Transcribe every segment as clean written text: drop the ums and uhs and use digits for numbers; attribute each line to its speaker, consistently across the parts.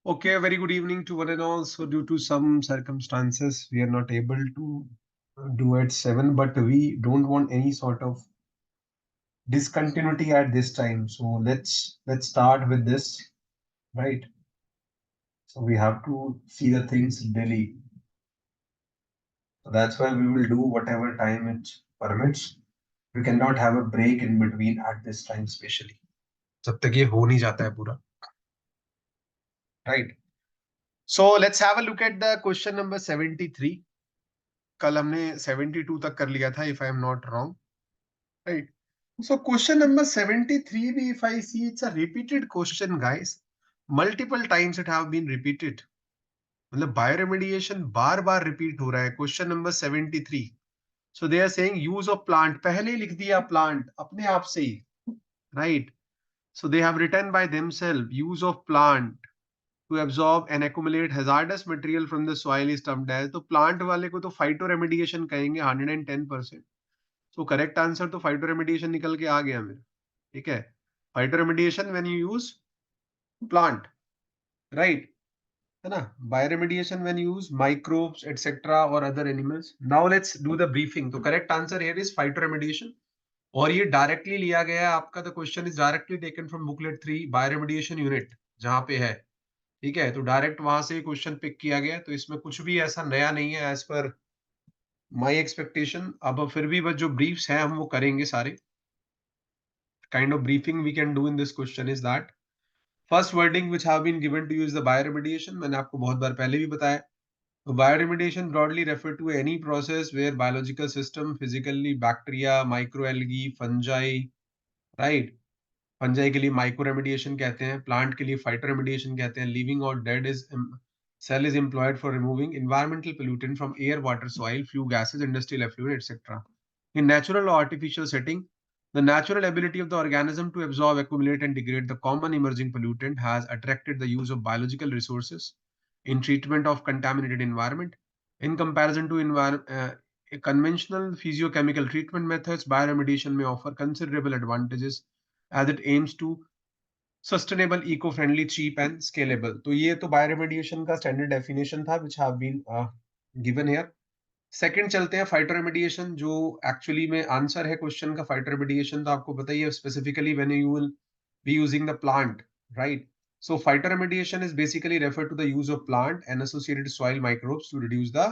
Speaker 1: Okay, very good evening to one and all. So, due to some circumstances, we are not able to do at 7, but we don't want any sort of discontinuity at this time. So, let's start with this, right? So, we have to see the things daily. So, that's why we will do whatever time it permits. We cannot have a break in between at this time, especially. जब तक ये हो नहीं जाता है पूरा, right? So, let's have a look at the question number 73. कल हमने 72 तक कर लिया था, if I am not wrong. Right. So question number 73, if I see it's a repeated question, guys. Multiple times it have been repeated. मतलब bioremediation बार बार repeat हो रहा है. Question number 73. So they are saying use of plant. पहले ही लिख दिया plant अपने आप से ही. Right. So they have written by themselves use of plant to absorb and accumulate hazardous material from the soil is termed as. तो plant वाले को तो phytoremediation कहेंगे 110%. तो करेक्ट आंसर तो फाइटोरेमिडिएशन निकल के आ गया मेरा. ठीक है. Phytoremediation when you use plant, right, है ना. Bioremediation when you use microbes etcetera और other animals. Now let's do the briefing. तो correct answer here is phytoremediation. और ये डायरेक्टली लिया गया है आपका. The question is directly taken from booklet 3 bioremediation unit जहां पे है. ठीक है. तो डायरेक्ट वहां से क्वेश्चन पिक किया गया. तो इसमें कुछ भी ऐसा नया नहीं है एज पर माई एक्सपेक्टेशन. अब फिर भी बस जो ब्रीफ्स हैं हम वो करेंगे सारे. Kind of briefing we can do in this question is that first wording which have been given to you is the bioremediation. मैंने आपको बहुत बार पहले भी बताया. तो bioremediation broadly refer to any process where biological system, physically bacteria, microalgae, fungi, right? fungi के लिए microremediation कहते हैं, plant के लिए phytoremediation कहते हैं, living or dead is cell is employed for removing environmental pollutant from air, water, soil, flue gases, industrial effluent, etc. In natural or artificial setting, the natural ability of the organism to absorb, accumulate, and degrade the common emerging pollutant has attracted the use of biological resources in treatment of contaminated environment. In comparison to conventional physiochemical treatment methods, bioremediation may offer considerable advantages as it aims to sustainable, eco-friendly, cheap and scalable. तो ये तो bioremediation का standard definition था which have been given here. Second चलते हैं फाइटोरेमिडिएशन, जो actually में answer है क्वेश्चन का. फाइटोरेमिडिएशन तो आपको पता ही है, specifically when you will be using the plant, right. So phytoremediation is basically referred to the use of plant and associated soil microbes to reduce the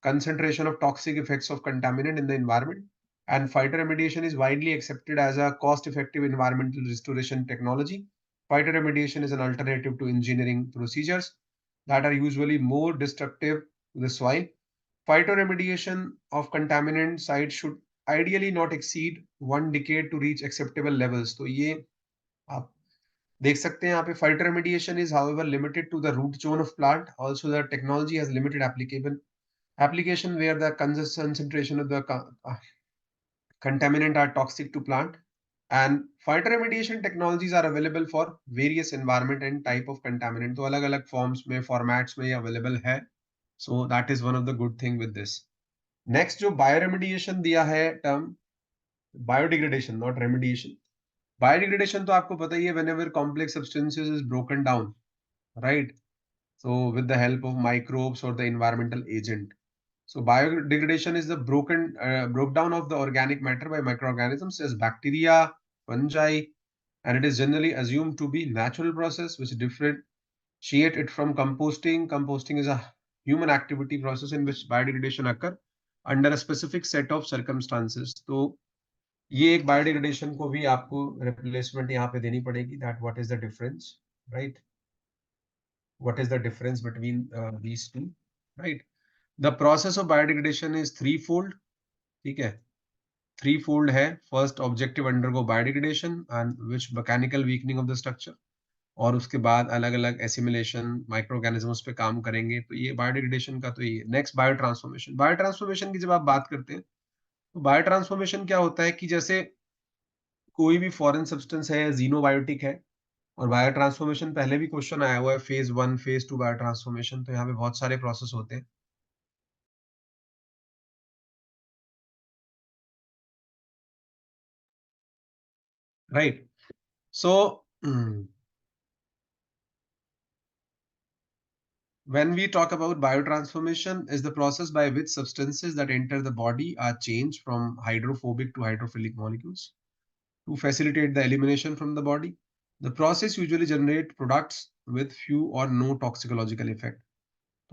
Speaker 1: concentration of toxic effects of contaminant in the environment. And phytoremediation is widely accepted as a cost-effective environmental restoration technology. Phytoremediation is an alternative to engineering procedures that are usually more destructive to the soil. Phytoremediation of contaminant sites should ideally not exceed 1 decade to reach acceptable levels. तो ये आप देख सकते हैं यहाँ पे. Phytoremediation is however limited to the root zone of plant. Also the technology has limited application where the concentration of the contaminant are toxic to plant. And phytoremediation technologies are available for various environment and type of contaminant. तो अलग अलग forms में, formats में ये available है. So that is one of the good thing with this. Next जो bioremediation दिया है term, biodegradation not remediation. Biodegradation तो आपको पता ही है, whenever complex substances is broken down, right. So with the help of microbes और the environmental agent. So biodegradation is the breakdown of the organic matter by microorganisms as bacteria, fungi, and it is generally assumed to be natural process which differentiate it from composting. Composting is a human activity process in which biodegradation occur under a specific set of circumstances. तो ये एक biodegradation को भी आपको replacement यहाँ पे देनी पड़ेगी. That what is the difference, right? What is the difference between these two, right? The process of biodegradation is threefold. ठीक है. Threefold है. First, objective undergo biodegradation and which mechanical weakening of the structure. और उसके बाद अलग अलग assimilation micro organisms पे काम करेंगे. तो ये बायोडिग्रेडेशन का तो ये. Next bio transformation. Bio transformation की जब आप बात करते हैं तो बायो ट्रांसफॉर्मेशन क्या होता है कि जैसे कोई भी फॉरेन सब्सटेंस है, जीनोबायोटिक है, और बायो ट्रांसफॉर्मेशन पहले भी क्वेश्चन आया हुआ है, फेज 1 फेज 2 बायो ट्रांसफॉर्मेशन. तो यहाँ पे बहुत सारे प्रोसेस होते हैं, right. So when we talk about biotransformation is the process by which substances that enter the body are changed from hydrophobic to hydrophilic molecules to facilitate the elimination from the body. The process usually generate products with few or no toxicological effect.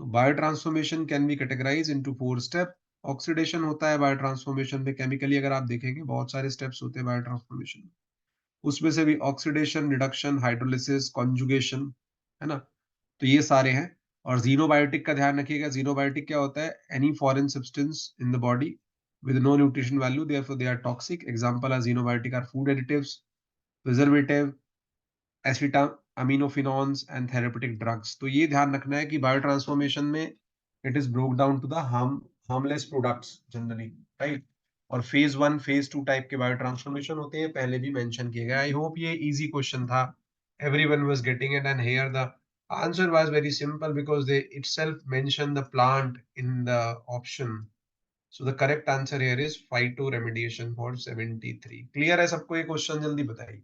Speaker 1: तो biotransformation can be categorized into 4 step. Oxidation होता है biotransformation में, chemically अगर आप देखेंगे बहुत सारे steps होते हैं बायोट्रांसफॉर्मेशन, उसमें से भी ऑक्सीडेशन, रिडक्शन, हाइड्रोलिसिस, कॉन्जुगेशन, है ना, तो ये सारे हैं। और जीनोबायोटिक का ध्यान रखिएगा, जीनोबायोटिक क्या होता है, any foreign substance in the body with no nutrition value, therefore they are toxic. Example are xenobiotic are food additives, preservative, acetaminophens and therapeutic drugs. तो ये ध्यान रखना है कि बायोट्रांसफॉर्मेशन में it is broke down to the harmless products generally, right. और phase 1 phase 2 type के biotransformation होते हैं, पहले भी मेंशन किए गए। आई होप ये इजी क्वेश्चन था, everyone was getting it, and here the answer was very simple because they itself mention the plant in the option. So the correct answer here is phyto remediation for 73। Clear है सबको ये question? जल्दी बताइए,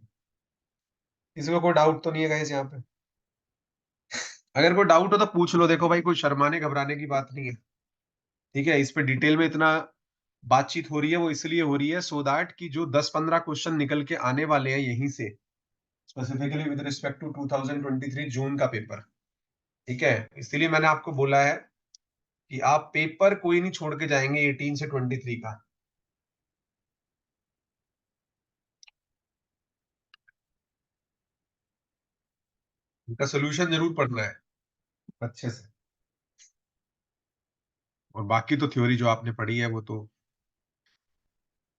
Speaker 1: किसी को कोई doubt तो नहीं है गाइस यहाँ पे? अगर कोई डाउट हो तो पूछ लो, देखो भाई कोई शर्माने घबराने की बात नहीं है, ठीक है। इस पे डिटेल में इतना बातचीत हो रही है, वो इसलिए हो रही है सो दैट कि जो 10-15 क्वेश्चन निकल के आने वाले हैं यहीं से, स्पेसिफिकली विद रिस्पेक्ट टू 2023 जून का पेपर, ठीक है। इसलिए मैंने आपको बोला है कि आप पेपर कोई नहीं छोड़ के जाएंगे 18 से 23 का। उनका सोल्यूशन जरूर पढ़ना है अच्छे से, और बाकी तो थ्योरी जो आपने पढ़ी है वो तो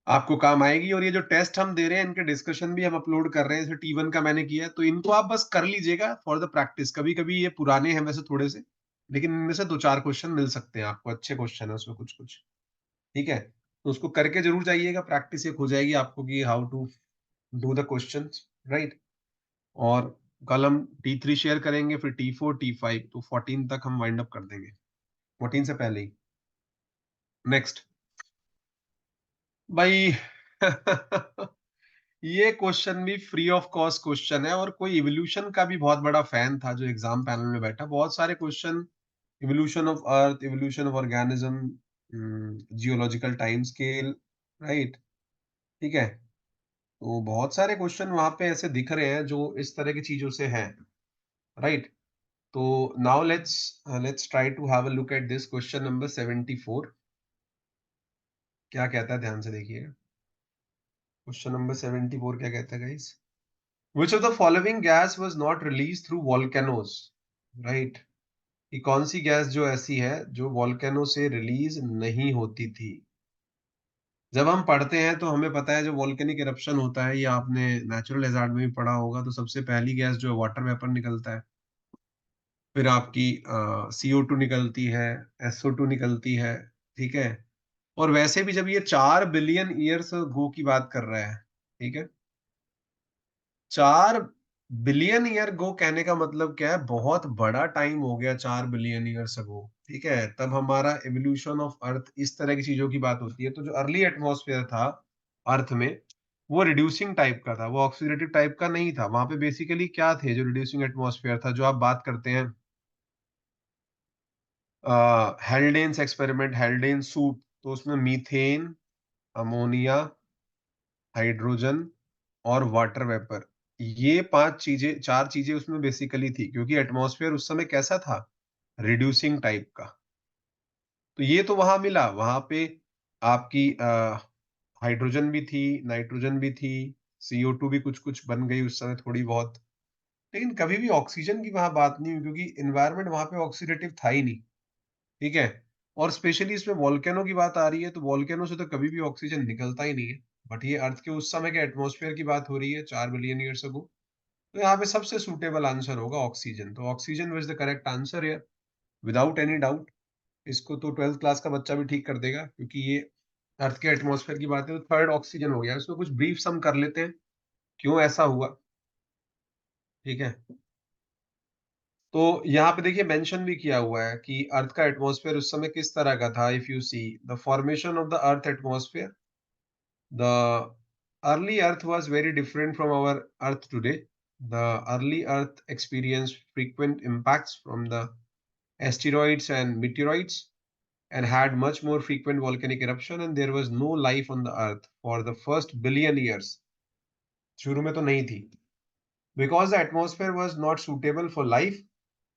Speaker 1: आपको काम आएगी। और ये जो टेस्ट हम दे रहे हैं इनके डिस्कशन भी हम अपलोड कर रहे हैं, जैसे T1 का मैंने किया है, तो इनको आप बस कर लीजिएगा फॉर द प्रैक्टिस। कभी कभी ये पुराने हैं वैसे थोड़े से, लेकिन इनमें से 2-4 क्वेश्चन मिल सकते हैं आपको, अच्छे क्वेश्चन है उसमें कुछ कुछ, ठीक है। तो उसको करके जरूर जाइएगा, प्रैक्टिस एक हो जाएगी आपको कि how to do the question, right. और कल हम T3 शेयर करेंगे, फिर T4 T5, तो 14 तक हम वाइंड अप कर देंगे, 14 से पहले ही। नेक्स्ट भाई ये क्वेश्चन भी फ्री ऑफ कॉस्ट क्वेश्चन है, और कोई इवोल्यूशन का भी बहुत बड़ा फैन था जो एग्जाम पैनल में बैठा, बहुत सारे question, evolution of earth, evolution of organism, geological time scale, right, ठीक है। तो बहुत सारे क्वेश्चन वहां पे ऐसे दिख रहे हैं जो इस तरह की चीजों से हैं, राइट। तो now let's try to have a look at this question number 74। क्या कहता है, ध्यान से देखिएगा। क्वेश्चन नंबर 74 क्या कहता है guys? Which of the following gas was not released through volcanoes? Right? कि कौन सी गैस जो ऐसी है जो वॉल्केनो से रिलीज नहीं होती थी? जब हम पढ़ते हैं तो हमें पता है जो वॉल्केनिक इरप्शन होता है, ये आपने नेचुरल हैजार्ड में भी पढ़ा होगा, तो सबसे पहली गैस जो है वाटर वेपर निकलता है, फिर आपकी CO2 निकलती है, SO2 निकलती है, ठीक है। और वैसे भी जब ये 4 बिलियन ईयर्स गो की बात कर रहा है, ठीक है, 4 बिलियन ईयर गो कहने का मतलब क्या है, बहुत बड़ा टाइम हो गया 4 बिलियन ईयर्स अगो, ठीक है। तब हमारा एवोल्यूशन ऑफ अर्थ, इस तरह की चीजों की बात होती है। तो जो अर्ली एटमॉस्फेयर था अर्थ में, वो रिड्यूसिंग टाइप का था, वो ऑक्सीडेटिव टाइप का नहीं था। वहां पे बेसिकली क्या थे जो रिड्यूसिंग एटमॉस्फेयर था, जो आप बात करते हैं हेल्डेन्स एक्सपेरिमेंट, हेल्डेन सूप, तो उसमें मीथेन, अमोनिया, हाइड्रोजन और वाटर वेपर, ये 5 चीजें, 4 चीजें उसमें बेसिकली थी, क्योंकि एटमॉस्फेयर उस समय कैसा था, रिड्यूसिंग टाइप का। तो ये तो वहां मिला, वहां पे आपकी हाइड्रोजन भी थी, नाइट्रोजन भी थी, CO2 भी कुछ कुछ बन गई उस समय थोड़ी बहुत, लेकिन कभी भी ऑक्सीजन की वहां बात नहीं हुई, क्योंकि एनवायरनमेंट वहां पे ऑक्सीडेटिव था ही नहीं, ठीक है। और स्पेशली इसमें वॉल्केनो की बात आ रही है, तो वॉल्केनो से तो कभी भी ऑक्सीजन निकलता ही नहीं है। बट ये अर्थ के उस समय के एटमॉस्फेयर की बात हो रही है 4 बिलियन ईयर्स अगो, तो यहाँ पे सबसे सुटेबल आंसर होगा ऑक्सीजन। तो oxygen was the correct answer है, विदाउट एनी डाउट। इसको तो 12th क्लास का बच्चा भी ठीक कर देगा, क्योंकि ये अर्थ के एटमॉस्फेयर की बात है, तो थर्ड ऑक्सीजन हो गया। इसमें कुछ ब्रीफ सम कर लेते हैं क्यों ऐसा हुआ, ठीक है। तो यहाँ पे देखिए मेंशन भी किया हुआ है कि अर्थ का एटमॉस्फेयर उस समय किस तरह का था। If you see the formation of the earth atmosphere, the early Earth was very different from our Earth today. The early Earth experienced frequent impacts from the asteroids and meteoroids, and had much more frequent volcanic eruption, and there was no life on the earth for the first billion years. शुरू में तो नहीं थी. Because the atmosphere was not suitable for life,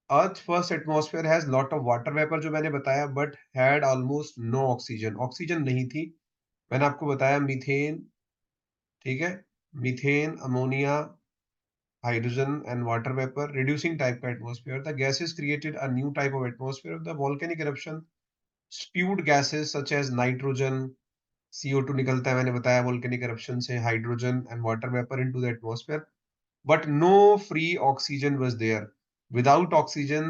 Speaker 1: Earth's first atmosphere has lot of water vapor जो मैंने बताया, but had almost no oxygen. Oxygen नहीं थी. मैंने आपको बताया मीथेन, ठीक है, methane, ammonia, hydrogen and water vapor, reducing type का atmosphere. The gases created a new type of atmosphere. The volcanic eruption spewed gases such as nitrogen, CO2 निकलता है, मैंने बताया volcanic eruption से, hydrogen and water vapor into the atmosphere, but no free oxygen was there. Without oxygen,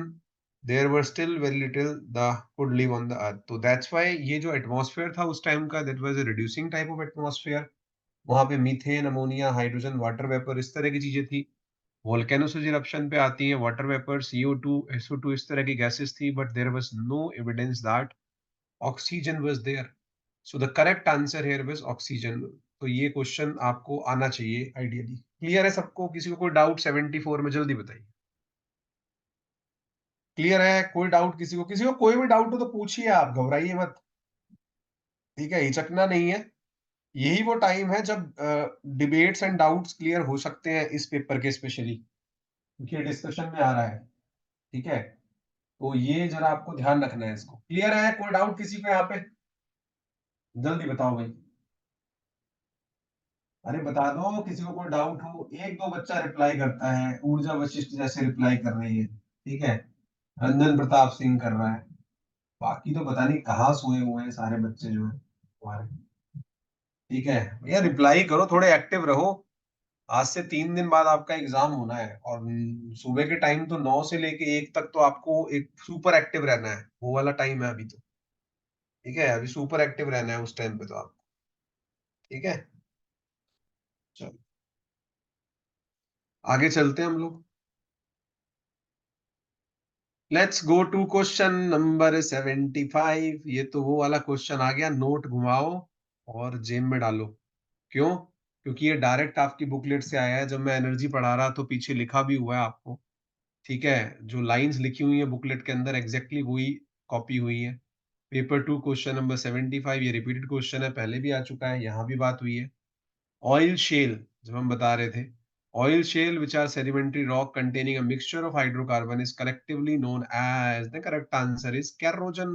Speaker 1: there were still very little that could live on the earth. So that's why ये जो atmosphere था उस time का, that was a reducing type of atmosphere. वहां पे methane, ammonia, hydrogen, water vapour, इस तरह की चीजें थी. वोल्केनोसिस इरप्शन पे आती हैं वाटर वेपर, CO2, SO2, इस तरह की गैसेस थी, but there was no evidence that oxygen was there. So the correct answer here was oxygen. तो ये क्वेश्चन आपको आना चाहिए आइडियली. क्लियर है सबको? किसी को कोई डाउट 74 में? जल्दी बताइए. क्लियर है? कोई डाउट किसी को? किसी को कोई भी डाउट हो तो पूछिए, आप घबराइए मत, ठीक है, हिचकना नहीं है. यही वो टाइम है जब डिबेट्स एंड डाउट्स क्लियर हो सकते हैं इस पेपर के, स्पेशली क्योंकि डिस्कशन में आ रहा है, ठीक है. तो ये जरा आपको ध्यान रखना है इसको. क्लियर है? कोई डाउट किसी को यहाँ पे? जल्दी बताओ भाई. अरे बता दो, किसी को कोई डाउट हो. एक दो बच्चा रिप्लाई करता है, ऊर्जा वशिष्ठ जैसे रिप्लाई कर रही है, ठीक है, रंजन प्रताप सिंह कर रहा है. बाकी तो पता नहीं कहाँ सोए हुए हैं सारे बच्चे जो है हमारे. ठीक है भैया, रिप्लाई करो, थोड़े एक्टिव रहो. आज से 3 दिन बाद आपका एग्जाम होना है, और सुबह के टाइम तो 9 से लेके 1 तक तो आपको एक सुपर एक्टिव रहना है. वो वाला टाइम है अभी तो, ठीक है, अभी सुपर एक्टिव रहना है उस टाइम पे तो आप. ठीक है, चलो आगे चलते हैं हम लोग. Let's go to question number 75. ये तो वो वाला क्वेश्चन आ गया, नोट घुमाओ और जेब में डालो. क्यों? क्योंकि ये डायरेक्ट आपकी बुकलेट से आया है. जब मैं एनर्जी पढ़ा रहा तो पीछे लिखा भी हुआ है आपको, ठीक है, जो लाइंस लिखी हुई है बुकलेट के अंदर एग्जैक्टली वही कॉपी हुई है. Paper 2 question number 75. ये रिपीटेड क्वेश्चन है, पहले भी आ चुका है, यहाँ भी बात हुई है. ऑयल शेल जब हम बता रहे थे, oil shale which are sedimentary rock containing a mixture of hydrocarbon is collectively known as, the correct answer is कैरोजन.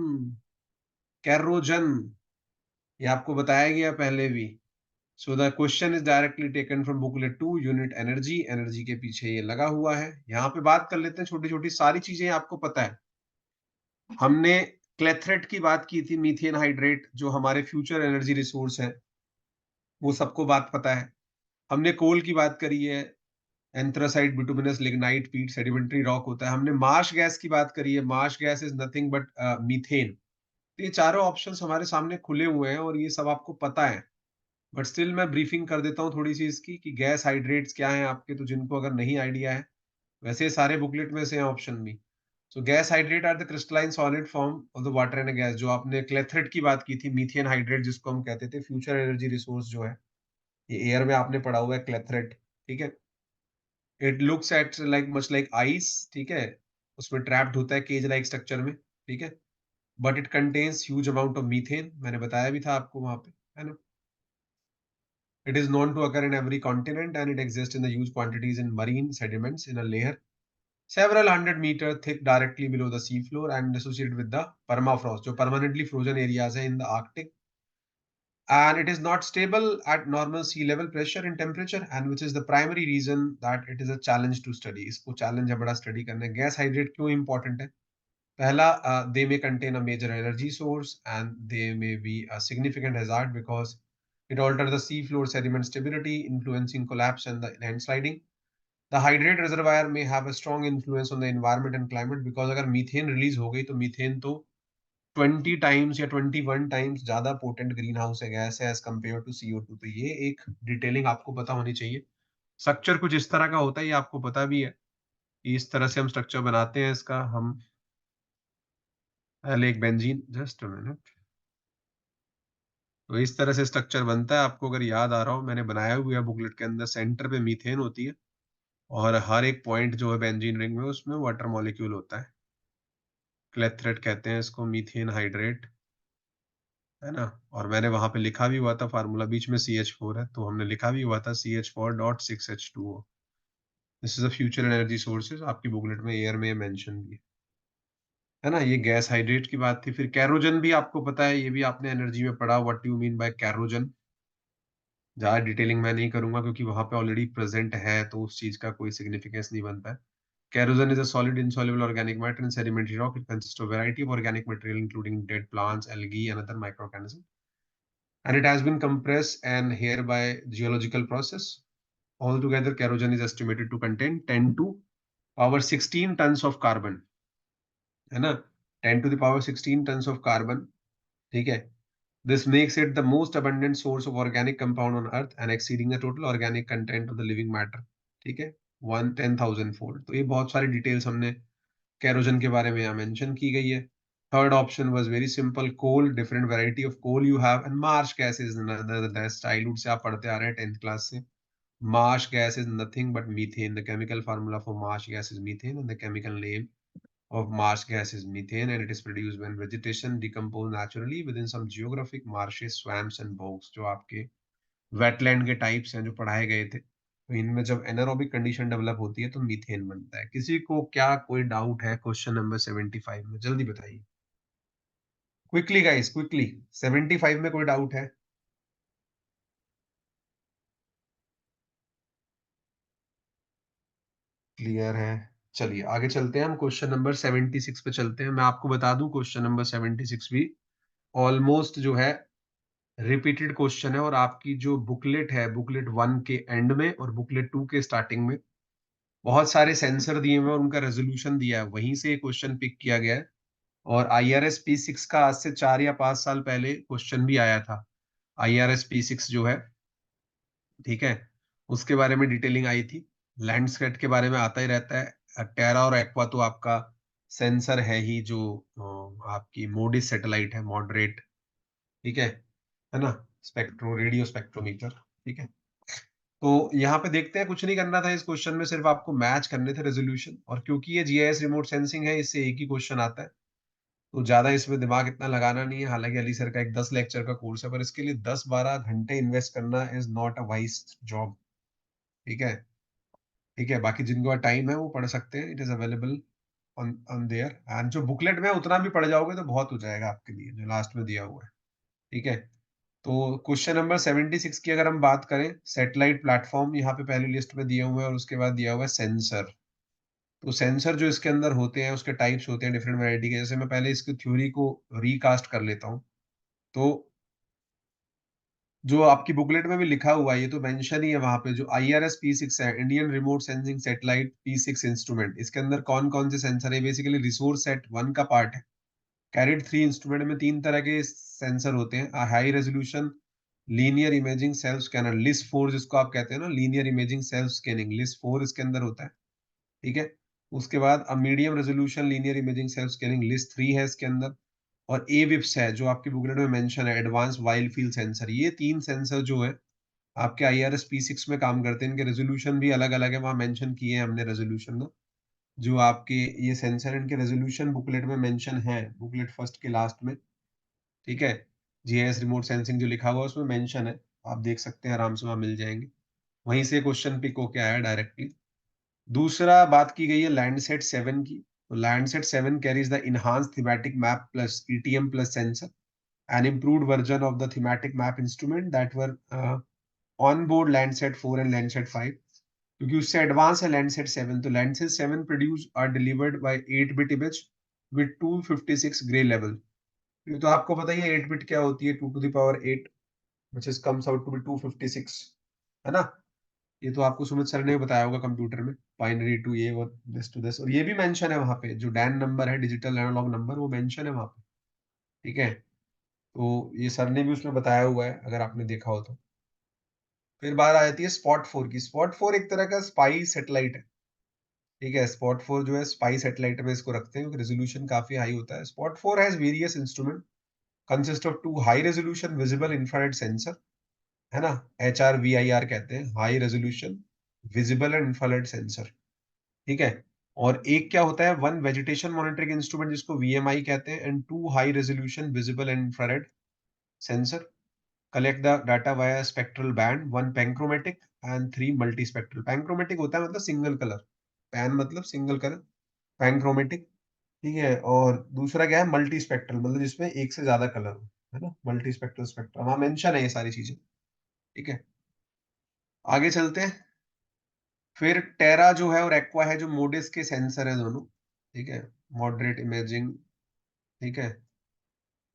Speaker 1: कैरोजन, ये आपको बताया गया पहले भी. So the question is directly taken from booklet 2, unit energy. Energy के पीछे ये लगा हुआ है. यहाँ पे बात कर लेते हैं, छोटी छोटी सारी चीजें आपको पता है. हमने क्लेथरेट की बात की थी, मीथेन हाइड्रेट, जो हमारे फ्यूचर एनर्जी रिसोर्स है, वो सबको बात पता है. हमने कोल की बात करी है, एंथ्रासाइट, बिटुमिनस, लिग्नाइट, पीट, सेडिमेंट्री रॉक होता है. हमने मार्श गैस की बात करी है, Marsh gas is nothing but methane. तो ये चारों ऑप्शंस हमारे सामने खुले हुए हैं और ये सब आपको पता है. बट स्टिल मैं ब्रीफिंग कर देता हूँ थोड़ी सी इसकी, कि गैस हाइड्रेट्स क्या हैं आपके, तो जिनको अगर नहीं आइडिया है, वैसे सारे बुकलेट में से हैं ऑप्शन भी. So gas hydrate are the crystalline solid form of the water and gas. जो आपने क्लेथरेट की बात की थी, मीथेन हाइड्रेट जिसको हम कहते थे, फ्यूचर एनर्जी रिसोर्स जो है, ये एयर में आपने पढ़ा हुआ है क्लेथरेट, ठीक है. It looks at like much like ice, ठीक है, उसमें ट्रैप्ड होता है केज लाइक स्ट्रक्चर में, ठीक है, but it contains huge amount of methane. मैंने बताया भी था आपको वहां पे, है ना. It is known to occur in every continent and it exists in the huge quantities in marine sediments in a layer several hundred meters thick directly below the sea floor and associated with the permafrost, जो permanently frozen areas है in the Arctic. And it is not stable at normal sea level pressure and temperature, and which is the primary reason that it is a challenge to study. इसको challenge है बड़ा study करने. Gas hydrate क्यों important है? पहला, they may contain a major energy source and they may be a significant hazard because it alters the sea floor sediment stability, influencing collapse and the landsliding. The hydrate reservoir may have a strong influence on the environment and climate because अगर methane release हो गई तो methane तो 20 times या 21 times ज्यादा potent green house है gas है as compare to CO2. तो ये एक डिटेलिंग आपको पता होनी चाहिए. स्ट्रक्चर कुछ इस तरह का होता है, ये आपको पता भी है. इस तरह से हम स्ट्रक्चर बनाते हैं इसका. हम पहले एक बेंजीन, जस्ट अ मिनट. तो इस तरह से स्ट्रक्चर बनता है. आपको अगर याद आ रहा हो, मैंने बनाया हुआ है बुकलेट के अंदर, सेंटर पे मीथेन होती है और हर एक पॉइंट जो है बेंजीन रिंग में, उसमें वाटर मॉलिक्यूल होता है. क्लेथरेट कहते हैं इसको, मीथेन हाइड्रेट, है ना। और मैंने वहां पे लिखा भी हुआ था फार्मूला, बीच में CH4 है तो हमने लिखा भी हुआ था CH4.6H2O। This is a future energy sources, आपकी बुकलेट में एयर में मेंशन भी है ना। ये गैस हाइड्रेट की बात थी। फिर कैरोजन भी आपको पता है, ये भी आपने एनर्जी में पढ़ा, व्हाट यू मीन बाय कैरोजन। ज्यादा डिटेलिंग मैं नहीं करूंगा क्योंकि वहां पे ऑलरेडी प्रेजेंट है तो उस चीज का कोई सिग्निफिकेंस नहीं बनता है। Kerosene is a solid insoluble organic matter in sedimentary rock. It consists of a variety of organic material including dead plants, algae, and other microorganisms. And it has been compressed and here by geological process. Altogether, kerosene is estimated to contain 10 to power 16 tons of carbon. है ना, 10 to the power 16 tons of carbon. ठीक है। This makes it the most abundant source of organic compound on Earth and exceeding the total organic content of the living matter. ठीक है, 10,000 fold। तो ये बहुत सारी डिटेल्स हमने कैरोजन के बारे में यहाँ मेंशन की गई है। Third option was very simple, coal, different variety of coal you have, and marsh gas is नदर, चाइल्डहुड से आप पढ़ते आ रहे हैं 10th क्लास से। Marsh gas is nothing but methane. The chemical formula for marsh gas is methane and the chemical name of marsh gas is methane, and it is produced when vegetation decompose naturally within some geographic marshes, swamps and bogs। जो आपके wetland के types हैं जो पढ़ाए गए थे, तो इनमें जब एनारोबिक कंडीशन डेवलप होती है तो मीथेन बनता है। किसी को क्या कोई डाउट है क्वेश्चन नंबर 75 में? जल्दी बताइए, क्विकली गाइस, क्विकली। 75 में कोई डाउट है? क्लियर है। चलिए आगे चलते हैं, हम क्वेश्चन नंबर 76 पे चलते हैं। मैं आपको बता दूं क्वेश्चन नंबर 76 भी ऑलमोस्ट जो है रिपीटेड क्वेश्चन है, और आपकी जो बुकलेट है, बुकलेट 1 के एंड में और बुकलेट 2 के स्टार्टिंग में बहुत सारे सेंसर दिए हुए हैं और उनका रेजोल्यूशन दिया है, वहीं से क्वेश्चन पिक किया गया है। और IRS P6 का आज से 4 या 5 साल पहले क्वेश्चन भी आया था। IRS P6 जो है, ठीक है, उसके बारे में डिटेलिंग आई थी। लैंडस्केप के बारे में आता ही रहता है। टेरा और एक्वा तो आपका सेंसर है ही, जो आपकी मोडिस सैटेलाइट है, मॉडरेट, ठीक है ना, स्पेक्ट्रो रेडियो स्पेक्ट्रोमीटर, ठीक है। तो यहाँ पे देखते हैं, कुछ नहीं करना था इस क्वेश्चन में, सिर्फ आपको मैच करने थे रेजोल्यूशन। और क्योंकि ये GIS रिमोट सेंसिंग है, इससे एक ही क्वेश्चन आता है, तो ज्यादा इसमें दिमाग इतना लगाना नहीं है। हालांकि अली सर का एक 10 लेक्चर का कोर्स है, पर इसके लिए 10-12 घंटे इन्वेस्ट करना is not a wise job. ठीक है, ठीक है। बाकी जिनको टाइम है वो पढ़ सकते हैं, it is available on on their. And जो बुकलेट में उतना भी पढ़ जाओगे तो बहुत हो जाएगा आपके लिए, जो लास्ट में दिया हुआ है। ठीक है। तो क्वेश्चन नंबर 76 की अगर हम बात करें, सैटेलाइट प्लेटफॉर्म यहाँ पे पहली लिस्ट में दिए हुए हैं, और उसके बाद दिया हुआ है सेंसर। तो सेंसर जो इसके अंदर होते हैं, उसके टाइप्स होते हैं डिफरेंट वैरायटी के। जैसे मैं पहले इसकी थ्योरी को रिकास्ट कर लेता हूँ। तो जो आपकी बुकलेट में भी लिखा हुआ है, ये तो मेंशन ही है वहां पे, जो IRS P6 है, Indian remote sensing satellite P6 instrument, इसके अंदर कौन कौन से सेंसर है? बेसिकली रिसोर्स सेट 1 का पार्ट है। कैरिड 3 इंस्ट्रूमेंट में 3 तरह के सेंसर होते हैं। High resolution linear imaging self scanner, LIS4 जिसको आप कहते हैं ना, linear imaging self scanning, LIS4 इसके अंदर होता है। ठीक है। उसके बाद medium resolution linear imaging self scanning, LIS3 है इसके अंदर। और AWIPS है जो आपकी बुकलेट में मेंशन है, एडवांस वाइल्ड फील्ड सेंसर। ये 3 सेंसर जो है आपके IRS P6 में काम करते हैं। इनके रेजोल्यूशन भी अलग अलग है, वहां मेंशन किए हैं हमने रेजोल्यूशन ना। जो आपके ये सेंसर, इनके रेजोल्यूशन बुकलेट में मेंशन है, बुकलेट फर्स्ट के लास्ट में। ठीक है। GIS रिमोट सेंसिंग जो लिखा हुआ है उसमें मेंशन है, आप देख सकते हैं आराम से, वहां मिल जाएंगे। वहीं से क्वेश्चन पिक होके आया डायरेक्टली। दूसरा बात की गई है लैंडसेट 7 की। तो Landsat 7 carries the enhanced thematic map plus ETM plus sensor, an improved version of the thematic map instrument that were on board Landsat 4 and Landsat 5। क्योंकि उससे एडवांस है Landsat 7। तो Landsat 7 produce are delivered by 8-bit image with 256 gray level। ये तो आपको पता ही है 8 बिट क्या होती है, 2 to the power 8 which is comes out to be 256, है ना। ये तो आपको सुमित सर ने बताया होगा कंप्यूटर में, बाइनरी टू ये और दिस टू दिस। और ये भी मेंशन है वहां पे, जो डैन नंबर है, डिजिटल एनालॉग नंबर, वो मेंशन है वहां पे। ठीक है। तो ये सर ने भी उसमें बताया हुआ है, अगर आपने देखा हो तो। फिर बात आ जाती है स्पॉट 4 की। स्पॉट 4 एक तरह का स्पाई सैटेलाइट है। ठीक है। स्पॉट 4 जो है स्पाई सैटेलाइट में इसको रखते हैं क्योंकि रेजोल्यूशन काफी हाई होता है। Spot 4 has various instrument consist of 2 high resolution visible infrared sensor, है ना, HRVIR कहते हैं, high resolution visible and infrared sensor. ठीक है। और एक क्या होता है, 1 वेजिटेशन मॉनिटरिंग इंस्ट्रूमेंट जिसको VMI कहते हैं, and 2 high resolution visible and infrared sensor collect the data via spectral band, 1 panchromatic and 3 multispectral. Panchromatic होता है मतलब सिंगल कलर, पैन मतलब सिंगल कलर, पैनक्रोमेटिक, ठीक है। और दूसरा क्या है, मल्टी स्पेक्ट्रल, मतलब जिसमें एक से ज्यादा कलर हो, है ना, मल्टी स्पेक्ट्रल स्पेक्ट्रम, वहां मेंशन है ये सारी चीजें, ठीक है। आगे चलते हैं। फिर टेरा जो है और एक्वा है, जो मोडिस के सेंसर है दोनों, ठीक है। मॉडरेट इमेजिंग, ठीक है,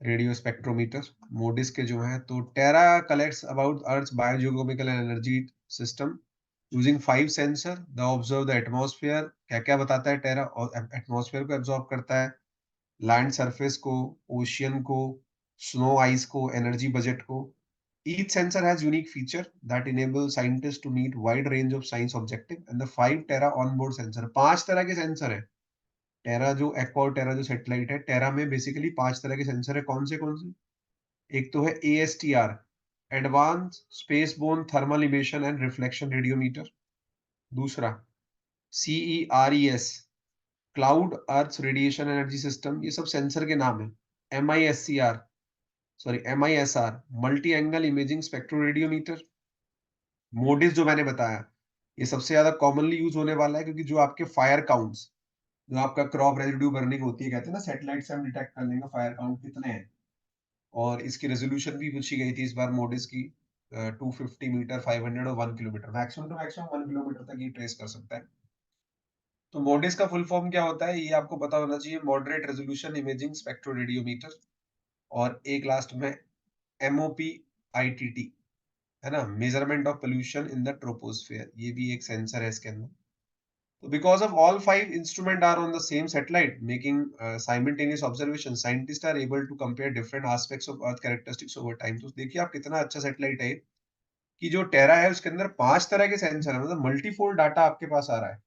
Speaker 1: रेडियो स्पेक्ट्रोमीटर, मोडिस के जो है। तो Terra collects about earth biogeochemical energy system using 5 sensor the observe the atmosphere. क्या क्या बताता है टेरा, और एटमॉस्फेयर को एब्जॉर्ब करता है, लैंड सरफेस को, ओशियन को, स्नो आइस को, एनर्जी बजट को। Each sensor has unique feature that enable scientists to meet wide range of science objective and the 5 Terra onboard sensor, 5 तरह के सेंसर है। टेरा जो एक्वा और टेरा जो सैटेलाइट है, टेरा में बेसिकली 5 तरह के सेंसर है। कौन से कौन से? एक तो है ASTR, advance spaceborne thermal emission and reflection radiometer. दूसरा CERES, cloud earth radiation energy system, ये सब सेंसर के नाम है। MISR, multi angle imaging spectroradiometer. MODIS जो मैंने बताया, ये सबसे ज्यादा कॉमनली यूज होने वाला है, क्योंकि जो आपके फायर काउंट्स, जो आपका क्रॉप रेजिड्यू बर्निंग होती है, कहते हैं ना सैटेलाइट से हम डिटेक्ट कर लेंगे फायर काउंट कितने हैं। और इसकी रेजोल्यूशन भी पूछी गई थी इस बार मोडिस की, 250 मीटर, 500 और 1 kilometer, maximum to maximum 1 kilometer तक ये ट्रेस कर सकता है। तो मोडिस का फुल फॉर्म क्या होता है, ये आपको पता होना चाहिए, मॉडरेट रेजोल्यूशन इमेजिंग स्पेक्ट्रोरेडियोमीटर। और एक लास्ट में MOPITT, है ना, measurement of pollution in the troposphere, ये भी एक सेंसर है इसके अंदर। So because of all 5 instruments are on the same satellite, making simultaneous observation, scientists are able to compare different aspects of Earth characteristics over time. तो देखिए आप कितना अच्छा सैटेलाइट है कि जो टेरा है उसके अंदर 5 तरह के सेंसर है, मतलब मल्टीफोल्ड डाटा आपके पास आ रहा है,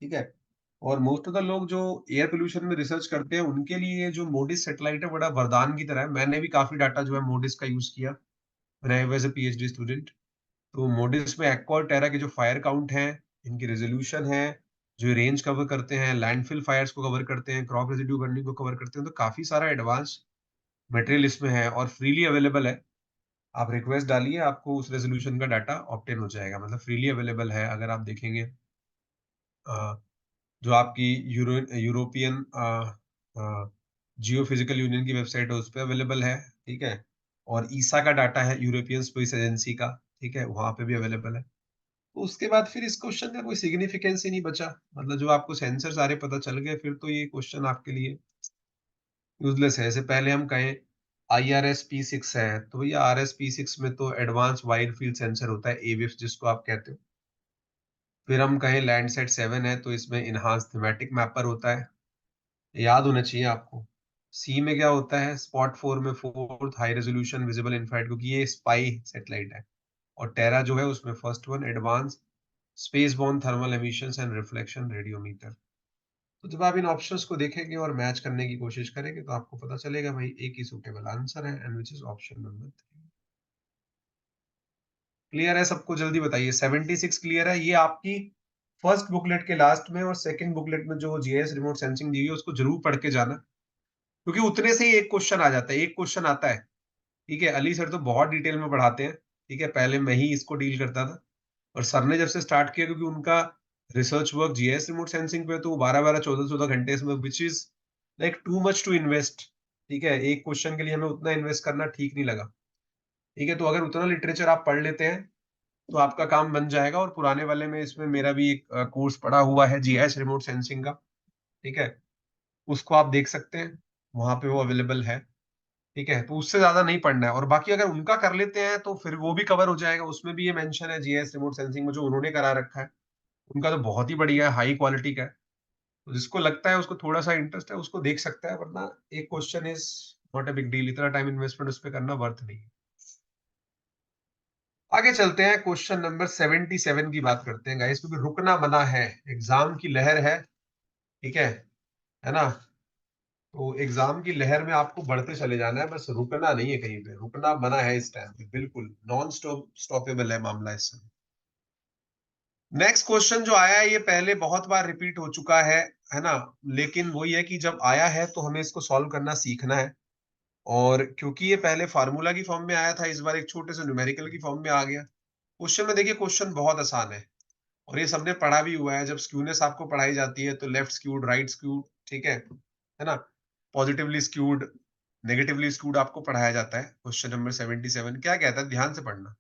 Speaker 1: ठीक है। और मोस्ट ऑफ द लोग जो एयर पोल्यूशन में रिसर्च करते हैं, उनके लिए ये जो मोडिस सैटेलाइट है बड़ा वरदान की तरह है। मैंने भी काफी डाटा जो है मोडिस का यूज किया when I was a PhD student. तो मोडिस में एक्वा और टेरा के जो फायर काउंट है, इनकी रेजोल्यूशन है, जो रेंज कवर करते हैं, लैंडफिल फायर्स को कवर करते हैं, क्रॉप रेजिड्यू बर्निंग को कवर करते हैं, तो काफी सारा एडवांस मटेरियल इसमें है और फ्रीली अवेलेबल है। आप रिक्वेस्ट डालिए, आपको उस रेजोल्यूशन का डाटा ऑब्टेन हो जाएगा, मतलब फ्रीली अवेलेबल है। अगर आप देखेंगे जो आपकी यूरोपियन जियो फिजिकल यूनियन की वेबसाइट है, उस पर अवेलेबल है, ठीक है। और ईसा का डाटा है यूरोपियन स्पेस एजेंसी का, ठीक है, वहां पे भी अवेलेबल है। तो उसके बाद फिर इस क्वेश्चन का कोई सिग्निफिकेंस ही नहीं बचा, मतलब जो आपको सेंसर सारे पता चल गए, फिर तो ये क्वेश्चन आपके लिए यूजलेस है। ऐसे पहले हम कहें IRS-P6 है, तो भैया RS-P6 में तो एडवांस वाइड फील्ड सेंसर होता है, AWIFS जिसको आप कहते हो। फिर हम कहें लैंडसेट 7 है, तो इसमें इनहांस थीमेटिक मैपर होता है, याद होना चाहिए आपको। सी में क्या होता है, स्पॉट 4 में fourth high resolution visible infrared, क्योंकि ये स्पाई सैटेलाइट है। और टेरा जो है उसमें first one, advance spaceborne thermal emissions and reflection radiometer. तो जब आप इन ऑप्शंस को देखेंगे और मैच करने की कोशिश करेंगे, तो आपको पता चलेगा भाई एक ही सूटेबल आंसर है, and which is option number 3। Clear है सबको? जल्दी बताइए। 76 क्लियर है? ये आपकी फर्स्ट बुकलेट के लास्ट में और सेकंड बुकलेट में जो जीआईएस रिमोट सेंसिंग दी हुई है, उसको जरूर पढ़ के जाना, क्योंकि उतने से ही एक क्वेश्चन आ जाता है, एक क्वेश्चन आता है, ठीक है। अली सर तो बहुत डिटेल में पढ़ाते हैं, ठीक है, पहले मैं ही इसको डील करता था, और सर ने जब से स्टार्ट किया, क्योंकि उनका research work GIS remote sensing पे, तो वो 12-12 14-14 घंटे इसमें, which is like to much to invest, ठीक है। एक क्वेश्चन के लिए हमें उतना इन्वेस्ट करना ठीक नहीं लगा, ठीक है। तो अगर उतना लिटरेचर आप पढ़ लेते हैं तो आपका काम बन जाएगा। और पुराने वाले में इसमें मेरा भी एक कोर्स पड़ा हुआ है जीआईएस रिमोट सेंसिंग का, ठीक है, उसको आप देख सकते हैं, वहां पे वो अवेलेबल है, ठीक है। तो उससे ज्यादा नहीं पढ़ना है, और बाकी अगर उनका कर लेते हैं तो फिर वो भी कवर हो जाएगा। उसमें भी ये मेंशन है जीआईएस रिमोट सेंसिंग में, जो उन्होंने करा रखा है उनका तो बहुत ही बढ़िया है, हाई क्वालिटी का है। तो जिसको लगता है, उसको थोड़ा सा इंटरेस्ट है, उसको देख सकता है, वरना एक question is not a big deal, इतना टाइम इन्वेस्टमेंट उस पर करना वर्थ नहीं है। आगे चलते हैं, क्वेश्चन नंबर 77 की बात करते हैं गाइस, क्योंकि रुकना मना है, एग्जाम की लहर है, ठीक है ना। तो एग्जाम की लहर में आपको बढ़ते चले जाना है, बस रुकना नहीं है कहीं पे, रुकना मना है इस टाइम पे, बिल्कुल नॉन स्टॉपेबल है मामला इस समय। नेक्स्ट क्वेश्चन जो आया है ये पहले बहुत बार रिपीट हो चुका है ना। लेकिन वही है कि जब आया है तो हमें इसको सॉल्व करना सीखना है। और क्योंकि ये पहले फार्मूला की फॉर्म में आया था, इस बार एक छोटे से न्यूमेरिकल की फॉर्म में आ गया। क्वेश्चन में देखिए, क्वेश्चन बहुत आसान है और ये सबने पढ़ा भी हुआ है। जब स्क्यूनेस आपको पढ़ाई जाती है तो लेफ्ट स्क्यूड, राइट स्क्यूड, ठीक है ना, पॉजिटिवली स्क्यूड, नेगेटिवली स्क्यूड आपको पढ़ाया जाता है। क्वेश्चन नंबर 77 क्या कहता है, ध्यान से पढ़ना।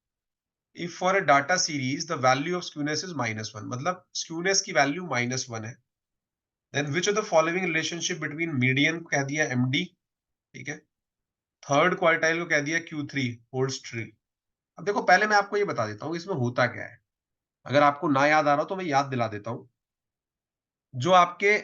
Speaker 1: If for a data series the value of skewness is -1, मतलब स्क्यूनेस की वैल्यू -1 है, then which of the following relationship between median को कह दिया MD, ठीक है, थर्ड क्वार्टाइल को कह दिया Q3 होल्ड्स ट्रू। अब देखो, पहले मैं आपको ये बता देता हूँ इसमें होता क्या है। अगर आपको ना याद आ रहा हो तो मैं याद दिला देता हूँ। जो आपके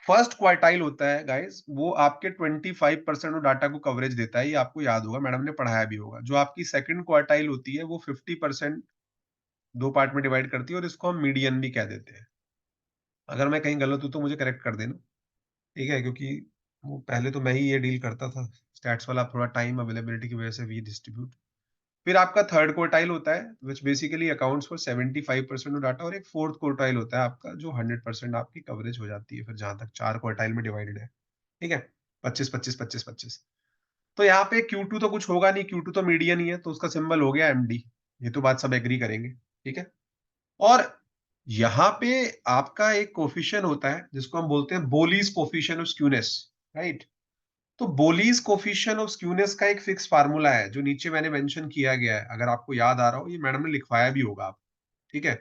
Speaker 1: फर्स्ट क्वार्टाइल होता है गाइस, वो आपके 25% ऑफ डाटा को कवरेज देता है। ये आपको याद होगा, मैडम ने पढ़ाया भी होगा। जो आपकी सेकंड क्वार्टाइल होती है वो 50% दो पार्ट में डिवाइड करती है, और इसको हम मीडियन भी कह देते हैं। अगर मैं कहीं गलत हूं तो मुझे करेक्ट कर देना, ठीक है, क्योंकि वो पहले तो मैं ही ये डील करता था स्टैट्स वाला, थोड़ा टाइम अवेलेबिलिटी की वजह से वी डिस्ट्रीब्यूट। फिर आपका थर्ड क्वार्टाइल होता है which basically accounts for 75% of data, और एक फोर्थ क्वार्टाइल होता है आपका जो 100% आपकी कवरेज हो जाती है, फिर जहां तक चार क्वार्टाइल में डिवाइडेड है, ठीक है, 25 25 25 25। तो यहाँ पे Q2 तो कुछ होगा नहीं, Q2 तो मीडियन ही है, तो उसका सिंबल हो गया MD। ये तो बात सब एग्री करेंगे, ठीक है। और यहाँ पे आपका एक कोफिशिएंट होता है जिसको हम बोलते हैं बोलीज कोफिशिएंट ऑफ स्क्यूनेस, राइट। तो बोलीज कोफिशिएंट ऑफ स्क्यूनेस का एक फिक्स फार्मूला है जो नीचे मैंने मेंशन किया गया है। अगर आपको याद आ रहा हो, ये मैडम ने लिखवाया भी होगा आप, ठीक है।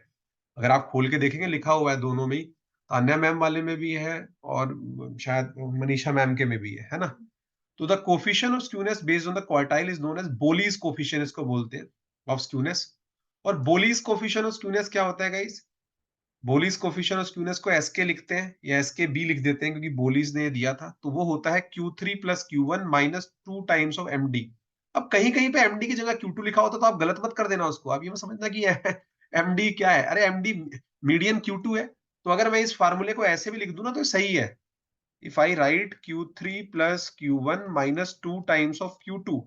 Speaker 1: अगर आप खोल के देखेंगे लिखा हुआ है दोनों में ही, तान्या मैम वाले में भी है और शायद मनीषा मैम के में भी है ना। तो the coefficient of skewness based on the quartile is known as Bowley's coefficient, इसको बोलते हैं, ऑफ स्क्यूनेस। और बोलीज कोफिशिएंट ऑफ स्क्यूनेस क्या होता है गाइस, बोलीज कोफिशिएंट ऑफ स्क्यूनेस को SK लिखते हैं या SKB लिख देते हैं, क्योंकि बोलीज ने दिया था। तो वो होता है Q3 plus Q1 minus 2 times of MD। अब कहीं कहीं पे MD की जगह Q2 लिखा होता तो आप गलत मत कर देना उसको। आप ये मत समझना कि MD क्या है, अरे MD मीडियन Q2 है। तो अगर मैं इस फार्मूले को ऐसे भी लिख दूं ना तो सही है। If I right Q3 plus Q1 minus 2 times of Q2,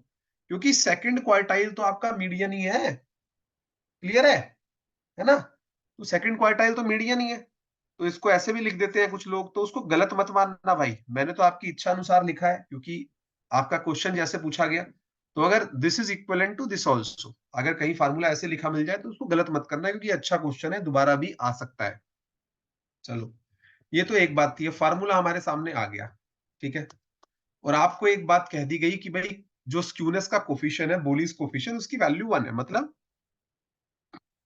Speaker 1: क्योंकि सेकंड क्वार्टाइल तो आपका मीडियन ही है, क्लियर है ना। तो सेकंड क्वार्टाइल तो मीडियन ही है, तो इसको ऐसे भी लिख देते हैं कुछ लोग। तो उसको गलत मत मानना भाई, मैंने तो आपकी इच्छा अनुसार लिखा है, क्योंकि आपका क्वेश्चन जैसे पूछा गया। तो अगर this is equivalent to this also, अगर कहीं फार्मूला ऐसे लिखा मिल जाए तो उसको गलत मत करना, क्योंकि अच्छा क्वेश्चन है, दोबारा भी आ सकता है। चलो, ये तो एक बात थी, फार्मूला हमारे सामने आ गया, ठीक है। और आपको एक बात कह दी गई कि भाई जो स्क्यूनेस का कोफिशिएंट है, बोलीज कोफिशिएंट, उसकी वैल्यू 1 है, मतलब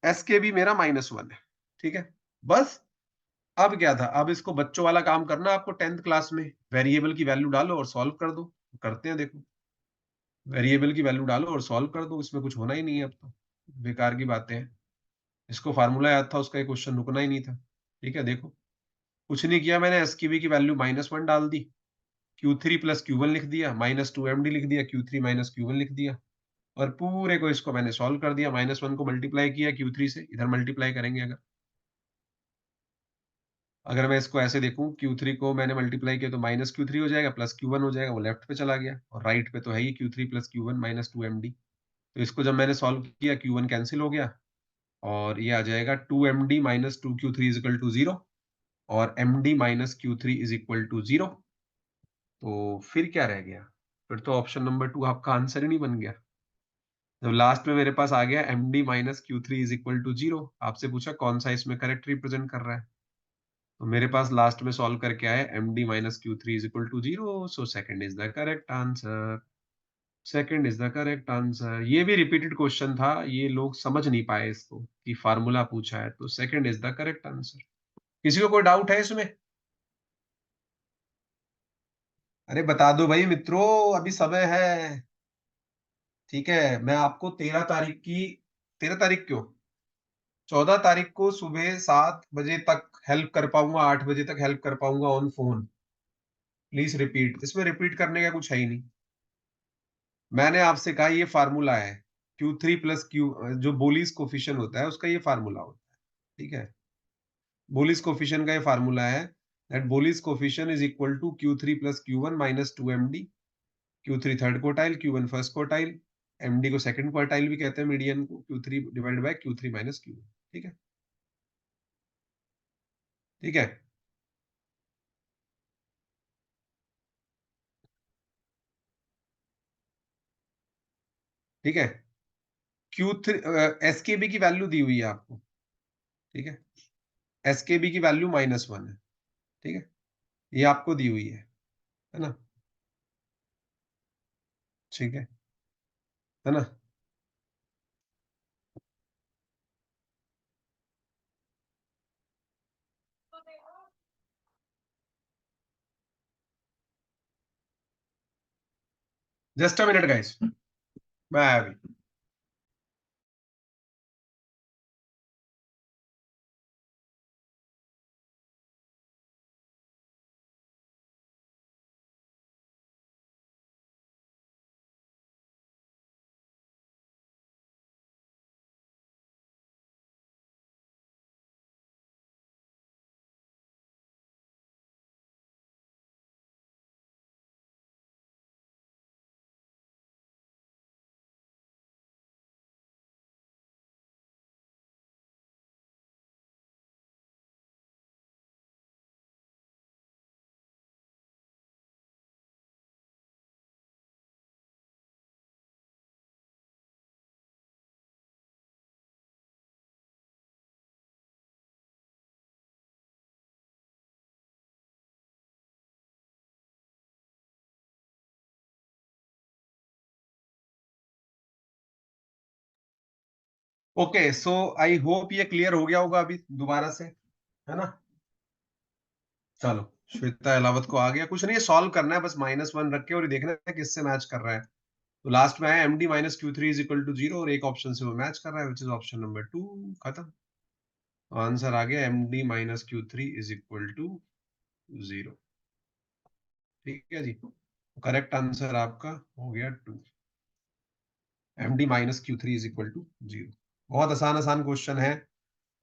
Speaker 1: SKB मेरा -1 है, ठीक है। बस, अब क्या था, अब इसको बच्चों वाला काम करना आपको 10th क्लास में। वेरिएबल की वैल्यू डालो और सॉल्व कर दो। करते हैं, देखो, वेरिएबल की वैल्यू डालो और सॉल्व कर दो, इसमें कुछ होना ही नहीं है। अब तो बेकार की बातें हैं। इसको फार्मूला याद था, उसका एक क्वेश्चन रुकना ही नहीं था, ठीक है। देखो, कुछ नहीं किया मैंने, SKB की वैल्यू -1 डाल दी, Q3 प्लस Q1 लिख दिया, -2MD लिख दिया, Q3 माइनस Q1 लिख दिया, और पूरे को इसको मैंने सॉल्व कर दिया। -1 को मल्टीप्लाई किया Q3 से, इधर मल्टीप्लाई करेंगे। अगर मैं इसको ऐसे देखूं, Q3 को मैंने मल्टीप्लाई किया तो -Q3 हो जाएगा, प्लस Q1 हो जाएगा, वो लेफ्ट पे चला गया, और राइट पे तो है ही Q3 plus Q1 minus 2MD। तो इसको जब मैंने सॉल्व किया, Q1 कैंसिल हो गया, और ये आ जाएगा 2MD minus 2Q3 is equal to 0, और MD minus Q3 is equal to 0। तो फिर क्या रह गया, फिर तो ऑप्शन नंबर 2 आपका आंसर ही नहीं बन गया। जब लास्ट में मेरे पास आ गया MD minus Q3 is equal to 0, आपसे पूछा कौन सा इसमें करेक्ट रिप्रेजेंट कर रहा है, तो मेरे पास लास्ट में सॉल्व करके आया MD minus Q3 is equal to 0, so second is the correct answer. Second is the correct answer. ये भी रिपीटेड क्वेश्चन था, ये लोग समझ नहीं पाए इसको कि फार्मूला पूछा है, तो second is the correct answer. किसी को कोई डाउट है इसमें? अरे बता दो भाई मित्रों, अभी समय है, ठीक है। मैं आपको 13 तारीख क्यों, 14 तारीख को सुबह 7 बजे तक हेल्प कर पाऊंगा, 8 बजे तक हेल्प कर पाऊंगा ऑन फोन। प्लीज रिपीट, इसमें रिपीट करने का कुछ है ही नहीं। मैंने आपसे कहा ये फार्मूला है, Q3 प्लस Q, जो बोलीज कोफिशिएंट होता है उसका ये फार्मूला होता है, ठीक है। बोलीज कोफिशिएंट का ये फार्मूला है, that Bowley's coefficient is equal to Q3 plus Q1 minus 2MD। Q3 third quartile, Q1 first quartile, MD को सेकंड क्वार्टाइल भी कहते हैं, मीडियन को, Q3 divided by Q3 minus Q1। ठीक है, ठीक है। ठीक है, Q3 एसकेबी की वैल्यू दी हुई है आपको। ठीक है, एसकेबी की वैल्यू -1 है। ठीक है, ये आपको दी हुई है ना? ठीक है ना? जस्ट अ मिनट गाइस, मैं आया अभी। ओके, सो आई होप ये क्लियर हो गया होगा अभी दोबारा से, है ना? चलो, श्वेता अलावत को आ गया, कुछ नहीं, सॉल्व करना है बस, -1 रख के, और ये देखना है किससे मैच कर रहा है। तो लास्ट में है MD minus Q3 is equal to 0, और एक ऑप्शन से वो मैच कर रहा है, विच इज ऑप्शन नंबर 2। खत्म। आंसर आ गया MD minus Q3 is equal to 0। ठीक है जी, करेक्ट आंसर आपका हो गया 2। MD minus Q3 is equal to 0। बहुत आसान आसान क्वेश्चन है,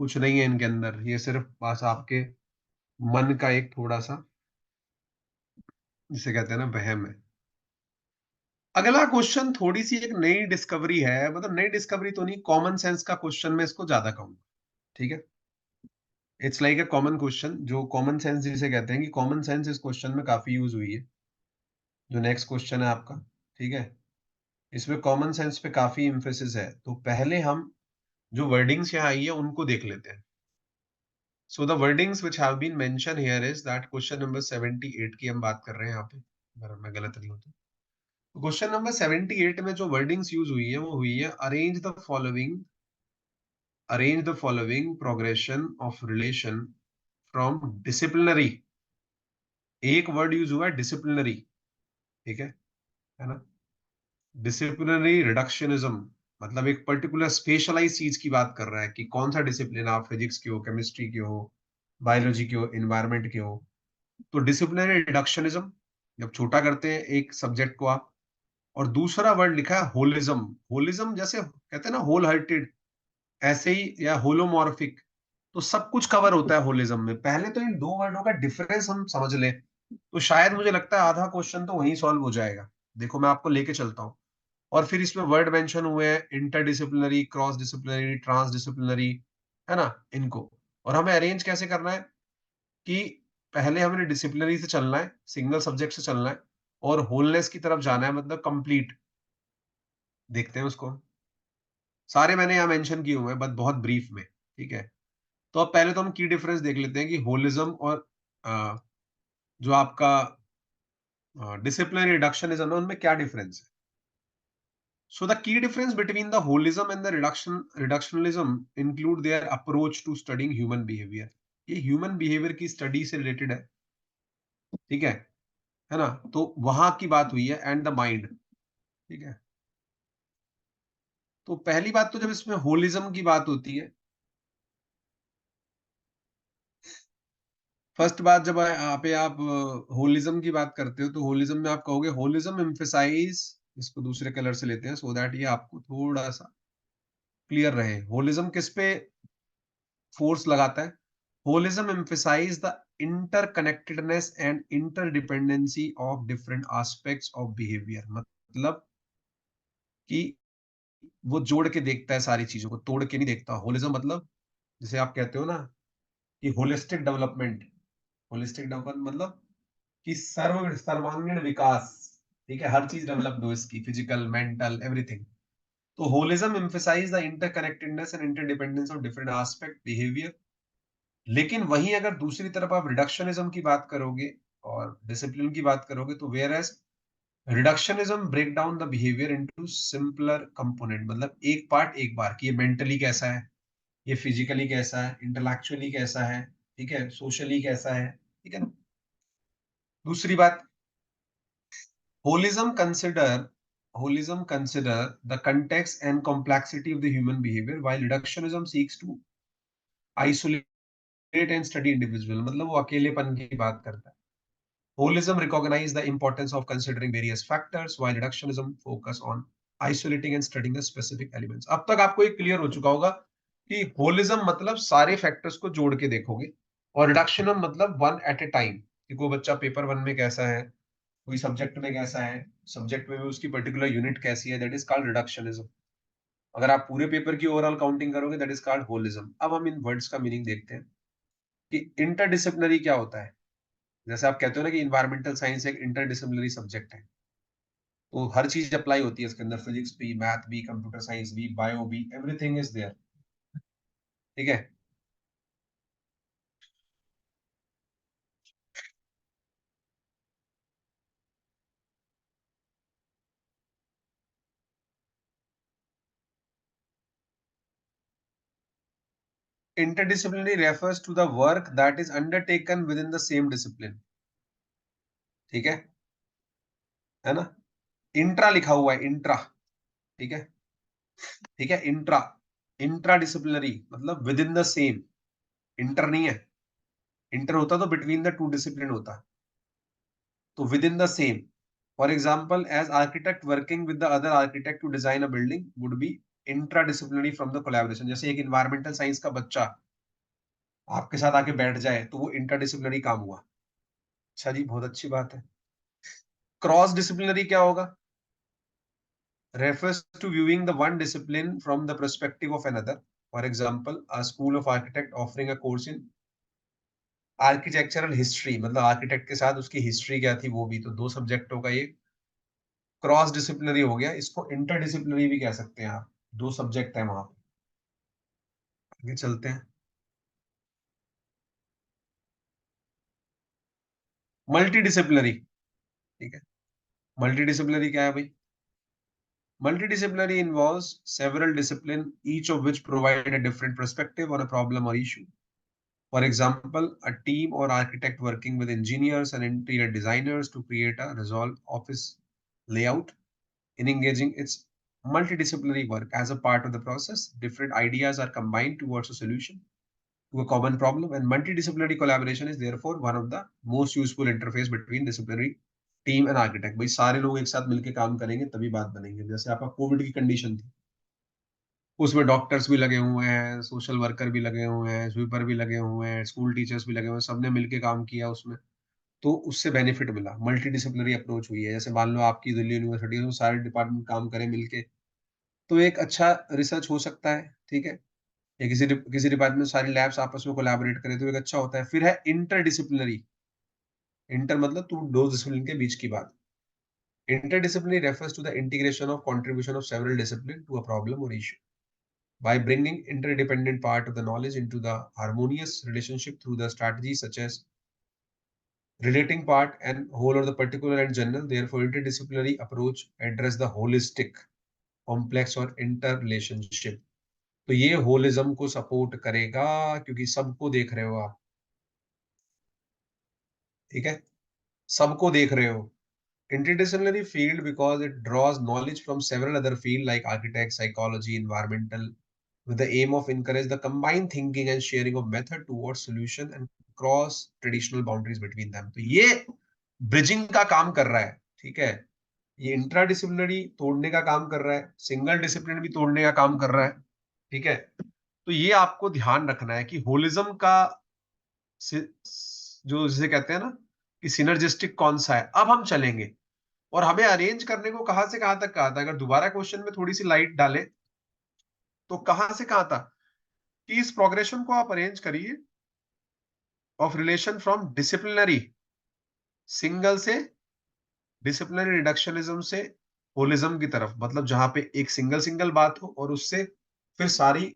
Speaker 1: कुछ नहीं है इनके अंदर, ये सिर्फ बस आपके मन का एक थोड़ा सा, जिसे कहते हैं ना, वहम है। अगला क्वेश्चन थोड़ी सी एक नई डिस्कवरी है, मतलब नई डिस्कवरी तो नहीं, कॉमन सेंस का क्वेश्चन में इसको ज्यादा कहूंगा। ठीक है, it's like a common question, जो कॉमन सेंस जिसे कहते हैं, कि कॉमन सेंस इस क्वेश्चन में काफी यूज हुई है। जो नेक्स्ट क्वेश्चन है आपका, ठीक है, इसमें कॉमन सेंस पे काफी इंफेसिस है। तो पहले हम जो वर्डिंग्स यहाँ आई है उनको देख लेते हैं। So the wordings which have been mention here is that, question number 78 की हम बात कर रहे हैं यहाँ पे, अगर मैं गलत नहीं हूं तो। क्वेश्चन नंबर 78 में जो वर्डिंग्स यूज हुई है वो हुई है, arrange the following progression of relation from disciplinary. एक वर्ड यूज हुआ है डिसिप्लिनरी। ठीक है ना? डिसिप्लिनरी रिडक्शनिज्म, मतलब एक पर्टिकुलर स्पेशलाइज चीज की बात कर रहा है, कि कौन सा डिसिप्लिन, आप फिजिक्स के हो, केमिस्ट्री के हो, बायोलॉजी के हो, इन्वायरमेंट के हो। तो डिसिप्लिनरी रिडक्शनिज्म, जब छोटा करते हैं एक सब्जेक्ट को आप। और दूसरा वर्ड लिखा है होलिज्म। होलिज्म जैसे कहते हैं ना, होल हार्टेड, ऐसे ही, या होलोमॉर्फिक। तो सब कुछ कवर होता है होलिज्म में। पहले तो इन दो वर्डों का डिफरेंस हम समझ लें, तो शायद मुझे लगता है आधा क्वेश्चन तो वहीं सॉल्व हो जाएगा। देखो, मैं आपको लेके चलता हूँ। और फिर इसमें वर्ड मेंशन हुए हैं, interdisciplinary, cross disciplinary, trans disciplinary, है ना, इनको। और हमें अरेंज कैसे करना है, कि पहले हमें डिसिप्लिनरी से चलना है, सिंगल सब्जेक्ट से चलना है, और होलनेस की तरफ जाना है, मतलब कंप्लीट। देखते हैं उसको, सारे मैंने यहाँ मेंशन किए हुए हैं, बट बहुत ब्रीफ में। ठीक है, तो अब पहले तो हम की डिफरेंस देख लेते हैं, कि होलिज्म और जो आपका डिसिप्लिनरी रिडक्शनिज्म है, उनमें क्या डिफरेंस है। So the key difference between the holism and the reductionism include their approach to studying human behavior. ये human behavior की study से related है। ठीक है ना? तो वहां की बात हुई है, and the mind। ठीक है, तो पहली बात तो जब इसमें होलिज्म की बात होती है, फर्स्ट बात, जब यहाँ पे आप होलिज्म की बात करते हो, तो होलिज्म में आप कहोगे, होलिज्म एम्फेसाइज, इसको दूसरे कलर से लेते हैं सो दैट ये आपको थोड़ा सा क्लियर रहे। होलिज्म किस पे फोर्स लगाता है? Holism emphasize the interconnectedness and interdependency of different aspects of behavior। मतलब कि वो जोड़ के देखता है सारी चीजों को, तोड़ के नहीं देखता। होलिज्म मतलब जैसे आप कहते हो ना कि होलिस्टिक डेवलपमेंट, होलिस्टिक डेवलपमेंट मतलब कि सर्वांगीण विकास, ठीक है, हर चीज डेवलप हो इसकी, फिजिकल, मेंटल, एवरीथिंग। तो holism emphasize the interconnectedness and interdependence of different aspect behavior. लेकिन वहीं अगर दूसरी तरफ आप रिडक्शनिज्म की बात करोगे और डिसिप्लिन की बात करोगे, तो whereas reductionism break down the behavior into simpler component, मतलब एक पार्ट एक बार कि ये मेंटली कैसा है, ये फिजिकली कैसा है, इंटेलेक्चुअली कैसा है, ठीक है, सोशली कैसा है, ठीक है ना। दूसरी बात, holism consider holism consider the context and complexity of the human behavior, while reductionism seeks to isolate and study individual, मतलब वो अकेलेपन की बात करता है। Holism recognize the importance of considering various factors, while reductionism focus on isolating and studying the specific elements। अब तक आपको ये क्लियर हो चुका होगा कि होलिज्म मतलब सारे फैक्टर्स को जोड़ के देखोगे, और रिडक्शनिज्म मतलब वन एट ए टाइम, कि कोई बच्चा पेपर वन में कैसा है, कोई सब्जेक्ट में कैसा है, सब्जेक्ट में भी उसकी पर्टिकुलर यूनिट कैसी है, दैट इज कॉल्ड रिडक्शनिज्म। अगर आप पूरे पेपर की ओवरऑल काउंटिंग करोगे, दैट इज कॉल्ड होलिज्म। अब हम इन वर्ड्स का मीनिंग देखते हैं कि इंटरडिसिप्लिनरी क्या होता है। जैसे आप कहते हो ना कि इन्वायरमेंटल साइंस एक इंटरडिसिप्लिनरी सब्जेक्ट है, तो हर चीज अप्लाई होती है इसके अंदर, फिजिक्स भी, मैथ भी, कंप्यूटर साइंस भी, बायो भी, एवरीथिंग इज देयर, ठीक है। Interdisciplinary refers to the work that is undertaken within the same discipline, ठीक है ना। इंट्रा लिखा हुआ है, इंट्रा, ठीक है, ठीक है, इंट्रा, इंट्रा डिसिप्लिनरी मतलब with in the same, inter नहीं है, इंटर होता तो बिटवीन द टू डिसिप्लिन होता, तो within the same. For example, as architect working with the other architect to design a building would be intra disciplinary from the collaboration. जैसे एक environmental science का बच्चा आपके साथ आके बैठ जाए तो वो इंटर डिसिप्लिनरी काम हुआ। अच्छा जी, बहुत अच्छी बात है। क्रॉस डिसिप्लिनरी क्या होगा? Refers to viewing the one discipline from the perspective of another. For example, a school of architect offering a course in architectural history, मतलब आर्किटेक्ट के साथ उसकी हिस्ट्री क्या थी वो भी, तो दो सब्जेक्टों का ये क्रॉस डिसिप्लिनरी हो गया। इसको इंटरडिसिप्लिनरी भी कह सकते हैं आप, दो सब्जेक्ट है वहां पे। आगे चलते हैं। मल्टी डिसिप्लिनरी, ठीक है, मल्टी डिसिप्लिनरी क्या है भाई? Multi disciplinary involves several discipline, each of which provide a different perspective on a problem or issue. For example, a team or architect working with engineers and interior designers to create a resolved office layout. In engaging its multidisciplinary work as a part of the process, different ideas are combined towards a solution to a common problem, and multidisciplinary collaboration is therefore one of the most useful interface between disciplinary team and architect। भाई सारे लोग एक साथ मिलके काम करेंगे तभी बात बनेंगे। जैसे आपका कोविड की कंडीशन थी, उसमें डॉक्टर्स भी लगे हुए हैं, सोशल वर्कर भी लगे हुए हैं, स्वीपर भी लगे हुए हैं, स्कूल टीचर्स भी लगे हुए हैं, सबने मिलके काम किया उसमें, तो उससे बेनिफिट मिला, मल्टी डिसिप्लिनरी अप्रोच हुई है। जैसे मान लो आपकी दिल्ली यूनिवर्सिटी में सारे डिपार्टमेंट काम करें मिलके, तो एक अच्छा रिसर्च हो सकता है, ठीक है। या किसी डिपार्टमेंट में सारी लैब्स आपस में कोलैबोरेट करें तो एक अच्छा होता है। फिर है इंटरडिसिप्लिनरी, इंटर मतलब टू दो डिसिप्लिन के बीच की बात। Interdisciplinary refers to the integration of contribution of several discipline to a problem और issue, by bringing interdependent part of the knowledge into the harmonious relationship through the strategies such as relating part and whole or the particular and general। Therefore, interdisciplinary approach address the holistic, complex और interrelationship। तो ये holism को support करेगा क्योंकि सबको देख रहे हो आप, ठीक है, सबको देख रहे हो। Interdisciplinary field because it draws knowledge from several other fields like architect, psychology, environmental, with the aim of encourage the combined thinking and sharing of method towards solution and cross traditional boundaries between them। तो ये bridging का काम कर रहा है, ठीक है, ये इंट्राडिसिप्लिनरी तोड़ने का काम कर रहा है, सिंगल डिसिप्लिन भी तोड़ने का काम कर रहा है, ठीक है। तो ये आपको ध्यान रखना है कि होलिज्म का जो जिसे कहते हैं ना कि सिनर्जिस्टिक कौन सा है। अब हम चलेंगे और हमें अरेंज करने को कहां से कहां तक कहा था। अगर दोबारा क्वेश्चन में थोड़ी सी लाइट डालें तो कहां से कहां था कि इस प्रोग्रेशन को आप अरेंज करिए of relation from disciplinary single से डिसिप्लिनरी रिडक्शनिज्म से होलिज्म की तरफ, मतलब जहां पे एक सिंगल सिंगल बात हो और उससे फिर सारी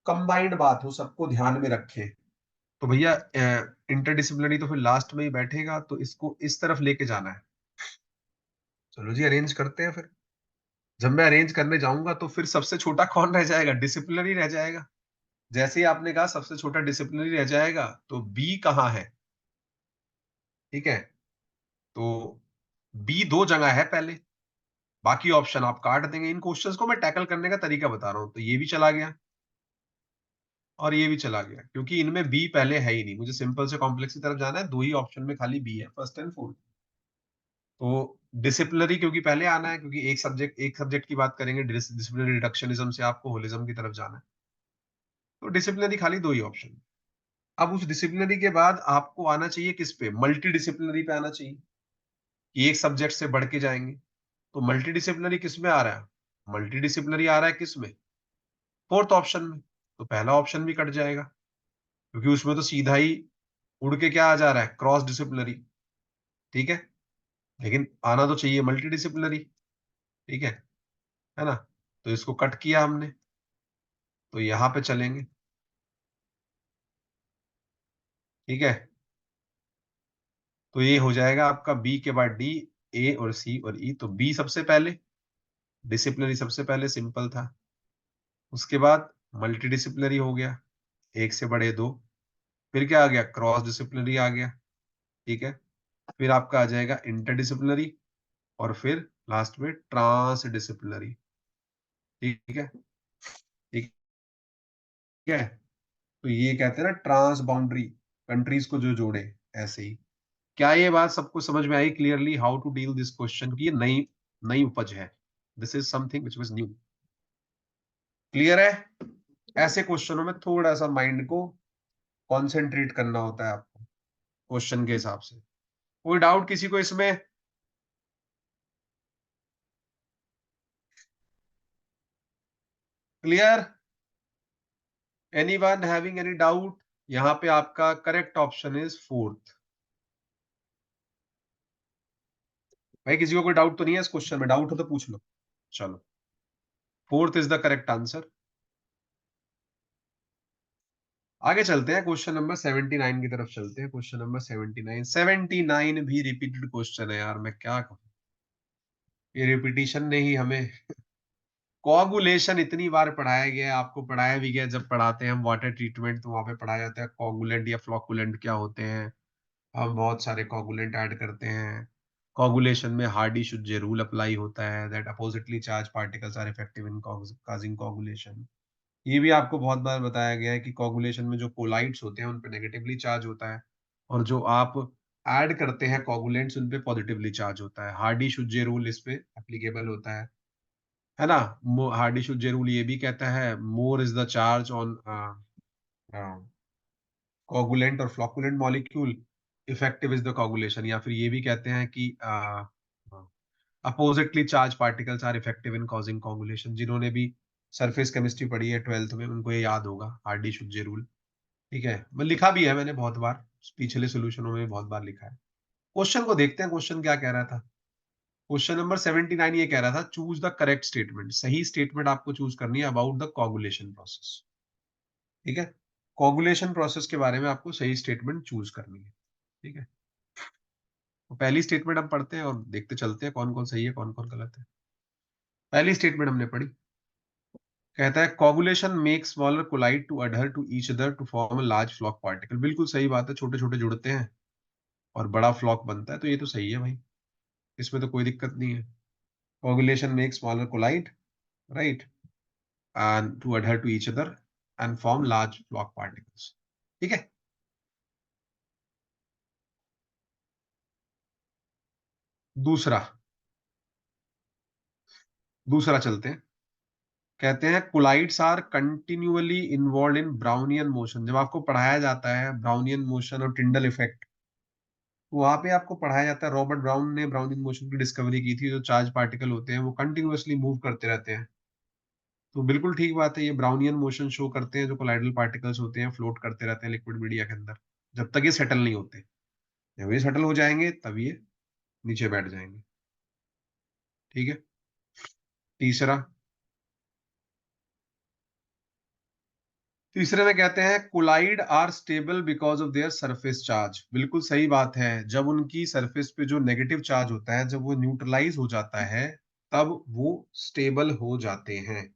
Speaker 1: कंबाइंड बात हो, सबको ध्यान में रखे। तो भैया इंटरडिसिप्लिनरी तो फिर लास्ट में ही बैठेगा, तो इसको इस तरफ लेके जाना है। चलो जी अरेंज करते हैं फिर। जब मैं अरेंज करने जाऊंगा तो फिर सबसे छोटा कौन रह जाएगा? डिसिप्लिनरी रह जाएगा। जैसे ही आपने कहा सबसे छोटा डिसिप्लिनरी रह जाएगा, तो बी कहाँ है? ठीक है, तो बी दो जगह है पहले, बाकी ऑप्शन आप काट देंगे। इन क्वेश्चंस को मैं टैकल करने का तरीका बता रहा हूं। तो ये भी चला गया और ये भी चला गया, क्योंकि इनमें बी पहले है ही नहीं। मुझे सिंपल से कॉम्प्लेक्स की तरफ जाना है, दो ही ऑप्शन में खाली बी है, फर्स्ट एंड फोर्थ। तो डिसिप्लिनरी क्योंकि पहले आना है, क्योंकि एक सब्जेक्ट की बात करेंगे, डिसिप्लिनरी रिडक्शनिज्म से आपको होलिज्म की तरफ जाना है। तो डिसिप्लिनरी खाली दो ही ऑप्शन। अब उस डिसिप्लिनरी के बाद आपको आना चाहिए किस पे? मल्टी डिसिप्लिनरी पे आना चाहिए, कि एक सब्जेक्ट से बढ़ के जाएंगे। तो मल्टी डिसिप्लिनरी किस में आ रहा है? मल्टी डिसिप्लिनरी आ रहा है किस में? फोर्थ ऑप्शन में। तो पहला ऑप्शन भी कट जाएगा, क्योंकि उसमें तो सीधा ही उड़ के क्या आ जा रहा है? Cross disciplinary. ठीक है, लेकिन आना तो चाहिए मल्टी डिसिप्लिनरी। ठीक है ना? तो इसको कट किया हमने, तो यहां पे चलेंगे। ठीक है, तो ये हो जाएगा आपका बी के बाद डी, ए और सी और ई। तो बी सबसे पहले, डिसिप्लिनरी सबसे पहले, सिंपल था। उसके बाद मल्टी डिसिप्लिनरी हो गया, एक से बड़े दो। फिर क्या आ गया? क्रॉस डिसिप्लिनरी आ गया। ठीक है, फिर आपका आ जाएगा इंटरडिसिप्लिनरी, और फिर लास्ट में ट्रांस डिसिप्लिनरी। ठीक है, ठीक है। तो ये कहते हैं ना ट्रांस बाउंड्री, कंट्रीज को जो जोड़े, ऐसे ही। क्या ये बात सबको समझ में आई clearly? How to deal this question की ये नई नई उपज है। This is something which was new. Clear है? ऐसे क्वेश्चनों में थोड़ा सा माइंड को कॉन्सेंट्रेट करना होता है आपको, क्वेश्चन के हिसाब से। कोई डाउट किसी को इसमें? Clear? Anyone having any doubt? यहाँ पे आपका करेक्ट ऑप्शन इज फोर्थ। भाई किसी को कोई डाउट तो नहीं है इस क्वेश्चन में? डाउट हो तो पूछ लो। चलो, fourth is the correct answer. आगे चलते हैं, क्वेश्चन नंबर 79 की तरफ चलते हैं। क्वेश्चन नंबर 79, 79 भी रिपीटेड क्वेश्चन है यार, मैं क्या कहूँ। ये रिपीटिशन ने ही हमें कोगुलेशन इतनी बार पढ़ाया गया है, आपको पढ़ाया भी गया है। जब पढ़ाते हैं हम वाटर ट्रीटमेंट, तो वहां पे पढ़ाया जाता है कोगुलेंट या फ्लोकुलेंट क्या होते हैं। हम बहुत सारे कोगुलेंट ऐड करते हैं। कोगुलेशन में हार्डी-शुज्जे रूल अप्लाई होता है, that oppositely charge particles are effective in causing coagulation. ये भी आपको बहुत बार बताया गया है कि कोगुलेशन में जो कोलाइड्स होते हैं उन पे नेगेटिवली चार्ज होता है, और जो आप ऐड करते हैं कोगुलेंट्स उन पे पॉजिटिवली चार्ज होता है। हार्डी-शुज्जे रूल इस पे एप्लीकेबल होता है ना? हार्डी-शुज्जे रूल ये भी कहता है more is the charge on coagulant और flocculant molecule, effective is the coagulation. या फिर ये भी कहते हैं कि oppositely charge particles are effective in causing coagulation. जिन्होंने भी सरफेस केमिस्ट्री पढ़ी है 12th में, उनको ये याद होगा हार्डी शुज्जे रूल। ठीक है, मैं लिखा भी है मैंने बहुत बार, पिछले सोल्यूशनों में भी बहुत बार लिखा है। क्वेश्चन को देखते हैं, क्वेश्चन क्या कह रहा था। क्वेश्चन नंबर 79 ये कह रहा था चूज द करेक्ट स्टेटमेंट। सही स्टेटमेंट आपको चूज करनी है अबाउट द कोगुलेशन प्रोसेस। ठीक है, कोगुलेशन प्रोसेस के बारे में आपको सही स्टेटमेंट चूज करनी है। ठीक है, तो पहली स्टेटमेंट हम पढ़ते हैं और देखते चलते हैं कौन कौन सही है कौन कौन गलत है। पहली स्टेटमेंट हमने पढ़ी, कहता है coagulation make smaller colloid to adhere to each other to form a large floc particle. बिल्कुल सही बात है, छोटे छोटे जुड़ते हैं और बड़ा फ्लॉक बनता है। तो ये तो सही है भाई, इसमें तो कोई दिक्कत नहीं है। Coagulation make smaller colloid, right, and to adhere to each other and form large floc particles. ठीक है, दूसरा दूसरा चलते हैं। कहते हैं colloids are continuously involve in Brownian motion. जब आपको पढ़ाया जाता है ब्राउनियन मोशन और टिंडल इफेक्ट, तो वहां पे आपको पढ़ाया जाता है, रॉबर्ट ब्राउन ने ब्राउनियन मोशन की डिस्कवरी की थी। जो चार्ज पार्टिकल होते हैं वो कंटिन्यूअसली मूव करते रहते हैं, तो बिल्कुल ठीक बात है, ये ब्राउनियन मोशन शो करते हैं, जो कोलाइडल पार्टिकल्स होते हैं फ्लोट करते रहते हैं लिक्विड मीडिया के अंदर, जब तक ये सेटल नहीं होते। जब ये सेटल हो जाएंगे तब ये नीचे बैठ जाएंगे। ठीक है। तीसरा, तीसरे में कहते हैं colloid are stable because of their surface charge. बिल्कुल सही बात है, जब उनकी सरफेस पे जो नेगेटिव चार्ज होता है, जब वो न्यूट्रलाइज हो जाता है, तब वो स्टेबल हो जाते हैं।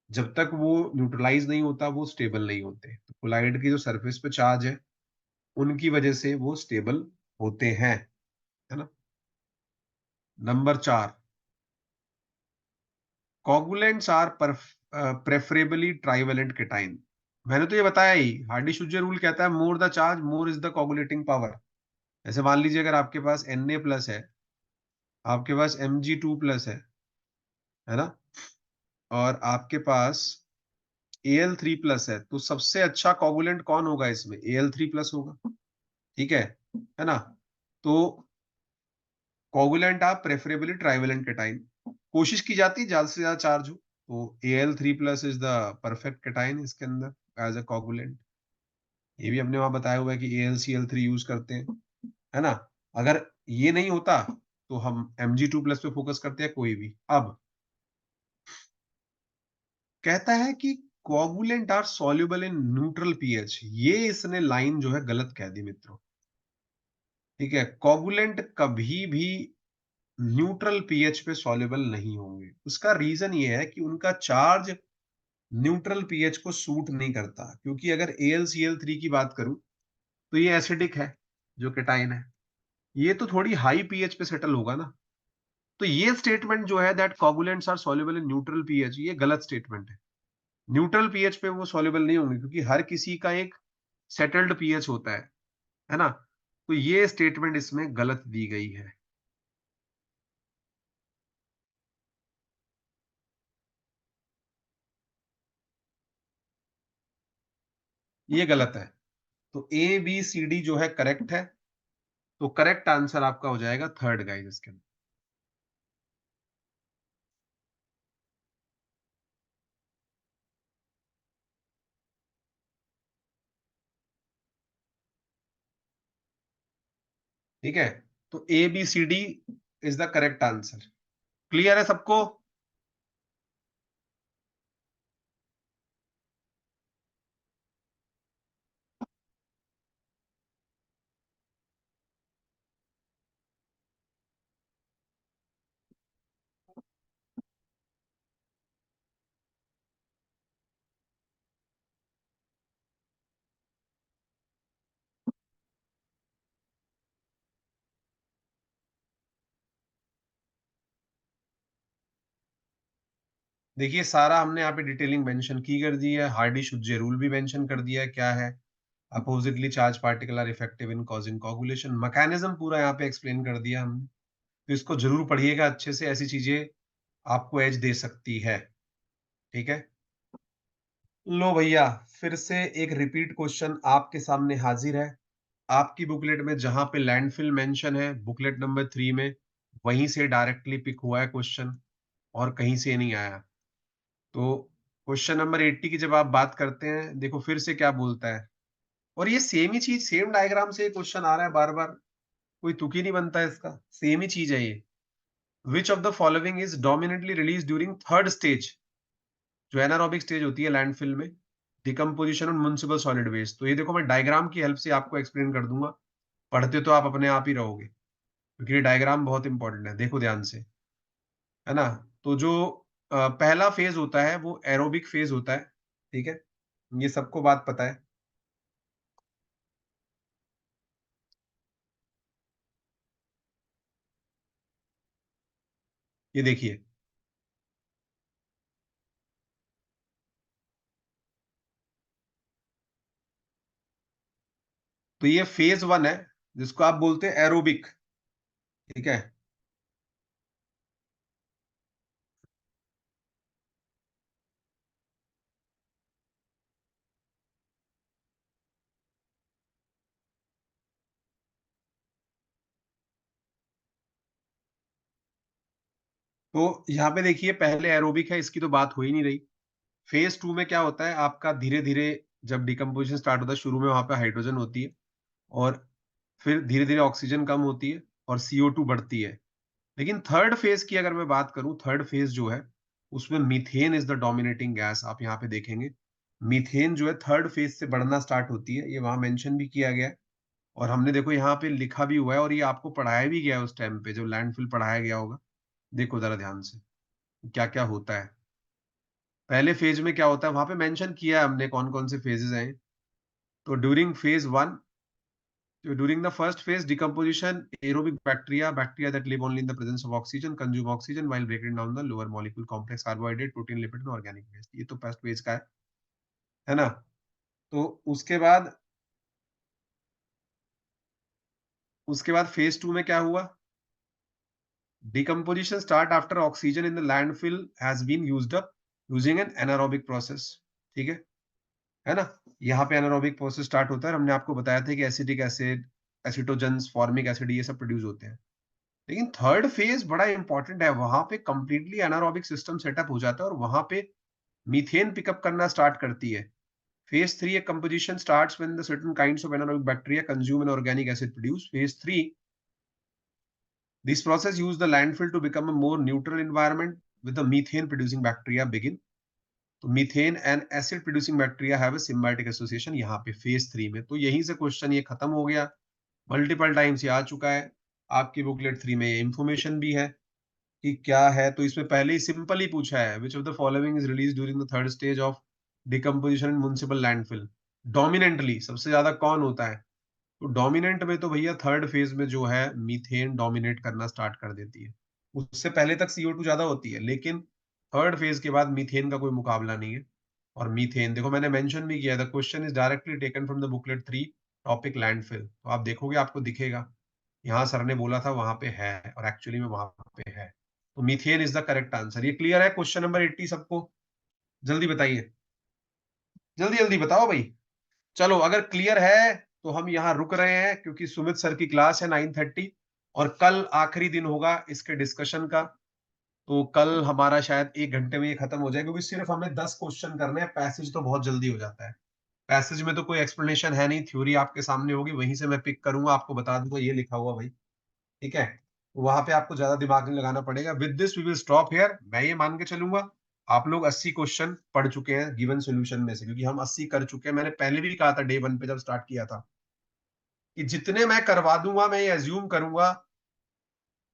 Speaker 1: जब तक वो न्यूट्रलाइज नहीं होता वो स्टेबल नहीं होते। तो कोलाइड की जो सरफेस पे चार्ज है, उनकी वजह से वो स्टेबल होते हैं, है ना। Number 4, coagulants are preferably trivalent cation. मैंने तो ये बताया ही, हार्डी-शुजर रूल कहता है more the charge more is the coagulating power. ऐसे मान लीजिए अगर आपके पास Na प्लस है, आपके पास Mg2 प्लस है ना, और आपके पास Al3 प्लस है, तो सबसे अच्छा कोगुलेंट कौन होगा इसमें? Al3 प्लस होगा। ठीक है ना। तो कोगुलेंट आप प्रेफरेबली ट्राइवेलेंट केटाइन, कोशिश की जाती है ज्यादा से ज्यादा चार्ज हो, तो Al3 plus is the perfect cation इसके अंदर एज अ कोगुलेंट। ये भी हमने वहां बताया हुआ है कि AlCl3 यूज करते हैं, है ना। अगर ये नहीं होता तो हम Mg2 प्लस पे फोकस करते हैं, कोई भी। अब कहता है कि coagulant are soluble in neutral pH. ये इसने लाइन जो है गलत कह दी मित्रों। ठीक है, कोगुलेंट कभी भी न्यूट्रल पीएच पे सॉल्युबल नहीं होंगे। उसका रीजन ये है कि उनका चार्ज न्यूट्रल पीएच को सूट नहीं करता, क्योंकि अगर AlCl3 की बात करूं तो ये एसिडिक है, जो केटाइन है, ये तो थोड़ी हाई पीएच पे सेटल होगा ना। तो ये स्टेटमेंट जो है that coagulants are soluble in neutral pH, ये गलत स्टेटमेंट है। न्यूट्रल पीएच पे वो सॉल्युबल नहीं होंगे, क्योंकि हर किसी का एक सेटल्ड पीएच होता है ना। तो ये स्टेटमेंट इसमें गलत दी गई है, ये गलत है। तो A B C D जो है करेक्ट है। तो करेक्ट आंसर आपका हो जाएगा थर्ड गाइस इसके अंदर। ठीक है, तो ABCD is the correct answer. Clear है सबको? देखिए, सारा हमने यहाँ पे डिटेलिंग मेंशन की कर दी है। हार्डी शुज्जे रूल भी मेंशन कर दिया है क्या है। Oppositely charge particle are effective in causing coagulation, mechanism पूरा यहाँ पे एक्सप्लेन कर दिया हमने। तो इसको जरूर पढ़िएगा अच्छे से, ऐसी चीजें आपको एज दे सकती है। ठीक है। लो भैया, फिर से एक रिपीट क्वेश्चन आपके सामने हाजिर है। आपकी बुकलेट में जहां पे लैंडफिल मेंशन है, बुकलेट नंबर 3 में, वहीं से डायरेक्टली पिक हुआ है क्वेश्चन, और कहीं से नहीं आया। तो क्वेश्चन नंबर 80 की जब आप बात करते हैं, देखो फिर से क्या बोलता है। और ये सेम ही चीज, सेम डायग्राम से क्वेश्चन आ रहा है बार बार, कोई तुक ही नहीं बनता है इसका, सेम ही चीज है ये। Which of the following is dominately release during third stage, जो एनारोबिक स्टेज होती है लैंडफिल में, decomposition of municipal solid waste. तो ये देखो, मैं डायग्राम की हेल्प से आपको एक्सप्लेन कर दूंगा, पढ़ते तो आप अपने आप ही रहोगे, क्योंकि ये डायग्राम बहुत इंपॉर्टेंट है, देखो ध्यान से, है ना। तो जो पहला फेज होता है वो एरोबिक फेज होता है। ठीक है, ये सबको बात पता है। ये देखिए, तो ये फेज 1 है, जिसको आप बोलते हैं एरोबिक। ठीक है, तो यहाँ पे देखिए, पहले एरोबिक है, इसकी तो बात हो ही नहीं रही। फेज 2 में क्या होता है आपका धीरे धीरे जब डिकम्पोजिशन स्टार्ट होता है शुरू में वहां पे हाइड्रोजन होती है और फिर धीरे धीरे ऑक्सीजन कम होती है और CO2 बढ़ती है। लेकिन थर्ड फेज की अगर मैं बात करूं, थर्ड फेज जो है उसमें methane is the dominating gas. आप यहाँ पे देखेंगे मीथेन जो है थर्ड फेज से बढ़ना स्टार्ट होती है, ये वहां मेंशन भी किया गया है और हमने देखो यहाँ पे लिखा भी हुआ है और ये आपको पढ़ाया भी गया है उस टाइम पे जब लैंडफिल पढ़ाया गया होगा। देखो जरा ध्यान से क्या क्या होता है। पहले फेज में क्या होता है वहां पे मेंशन किया है हमने कौन कौन से फेजेस हैं। तो during the first phase decomposition, aerobic bacteria that live only in the presence of oxygen consume oxygen while breaking down the lower molecule complex carbohydrate, protein, lipid and organic waste। ये तो first phase का है ना। तो उसके बाद phase 2 में क्या हुआ, decomposition start after oxygen in the landfill has been used up using an anaerobic process। ठीक है ना। यहाँ पे anaerobic process स्टार्ट होता है, हमने आपको बताया था कि एसिटिक एसिड, एसिटोजेंस, फॉर्मिक एसिड ये सब प्रोड्यूस होते हैं। लेकिन थर्ड फेज बड़ा इंपॉर्टेंट है, वहां पे कंप्लीटली एनारोबिक सिस्टम सेटअप हो जाता है और वहां पे मीथेन पिकअप करना स्टार्ट करती है। Phase 3 composition starts when the certain kinds of anaerobic bacteria consume an organic acid produce. Phase 3 this process use the landfill to become a more neutral environment with the methane producing bacteria begin. तो methane and acid producing bacteria have a symbiotic association यहाँ पे phase 3 में। तो यहीं से question ये खत्म हो गया, मल्टीपल टाइम्स ये आ चुका है आपकी बुकलेट 3 में, ये इंफॉर्मेशन भी है कि क्या है। तो इसमें पहले ही सिंपल ही पूछा है, विच of the following is release during the third stage of decomposition in municipal landfill. Dominantly सबसे ज्यादा कौन होता है, तो डोमिनेंट में तो भैया थर्ड फेज में जो है मीथेन डोमिनेट करना स्टार्ट कर देती है। उससे पहले तक CO2 ज्यादा होती है लेकिन थर्ड फेज के बाद मीथेन का कोई मुकाबला नहीं है। और मीथेन देखो मैंने मेंशन भी किया, the question is directly taken from the booklet 3 topic landfill. तो आप देखोगे आपको दिखेगा यहाँ सर ने बोला था वहां पे है और एक्चुअली में वहां पे है। तो methane is the correct answer. ये क्लियर है क्वेश्चन नंबर 80 सबको? जल्दी बताइए, जल्दी जल्दी बताओ भाई। चलो अगर क्लियर है तो हम यहाँ रुक रहे हैं क्योंकि सुमित सर की क्लास है 9:30 और कल आखिरी दिन होगा इसके डिस्कशन का। तो कल हमारा शायद 1 घंटे में ये खत्म हो जाए क्योंकि सिर्फ हमें 10 क्वेश्चन करने हैं, पैसेज तो बहुत जल्दी हो जाता है। पैसेज में तो कोई एक्सप्लेनेशन है नहीं, थ्योरी आपके सामने होगी, वहीं से मैं पिक करूंगा, आपको बता दूंगा ये लिखा हुआ भाई। ठीक है, वहां पे आपको ज्यादा दिमाग नहीं लगाना पड़ेगा। With this we will stop here. मैं ये मान के चलूंगा आप लोग 80 क्वेश्चन पढ़ चुके हैं गिवन सॉल्यूशन में से, क्योंकि हम 80 कर चुके हैं। मैंने पहले भी कहा था डे 1 पे जब स्टार्ट किया था कि जितने मैं करवा दूंगा मैं ये एज्यूम करूंगा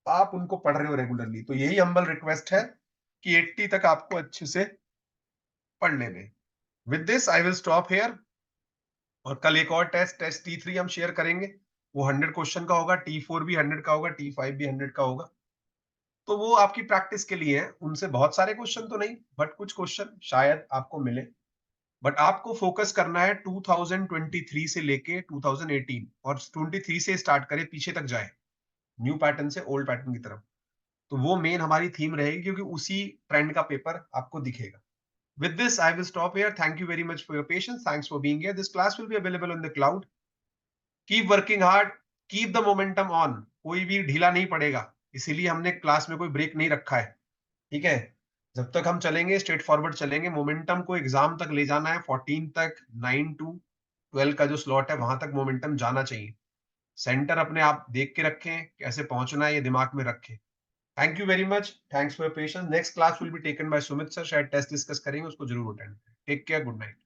Speaker 1: आप उनको पढ़ रहे हो रेगुलरली। तो यही हम्बल रिक्वेस्ट है कि 80 तक आपको अच्छे से पढ़ने में। With this I will stop here और कल एक और टेस्ट T3 हम शेयर करेंगे। वो 100 क्वेश्चन का होगा, T4 भी 100 का होगा, T5 भी 100 का होगा। तो वो आपकी प्रैक्टिस के लिए है, उनसे बहुत सारे क्वेश्चन तो नहीं बट कुछ क्वेश्चन शायद आपको मिले। बट आपको फोकस करना है 2023 से लेके 2018 और 23 से स्टार्ट करे पीछे तक जाए, न्यू पैटर्न से ओल्ड पैटर्न की तरफ। तो वो मेन हमारी थीम रहेगी क्योंकि उसी ट्रेंड का पेपर आपको दिखेगा। With this, I will stop here. Thank you very much for your patience. Thanks for being here. This class will be available on the cloud. Keep working hard. Keep the momentum on. कोई भी ढीला नहीं पड़ेगा, इसीलिए हमने class में कोई break नहीं रखा है। ठीक है, जब तक हम चलेंगे स्ट्रेट फॉरवर्ड चलेंगे। मोमेंटम को एग्जाम तक ले जाना है, 14 तक, 9 to 12 का जो स्लॉट है वहां तक मोमेंटम जाना चाहिए। सेंटर अपने आप देख के रखें, कैसे पहुंचना है ये दिमाग में रखें। Thank you very much, thanks for your patience. Next class will be taken by Sumit sir, शायद टेस्ट डिस्कस करेंगे, उसको जरूर attend. Take care, good night.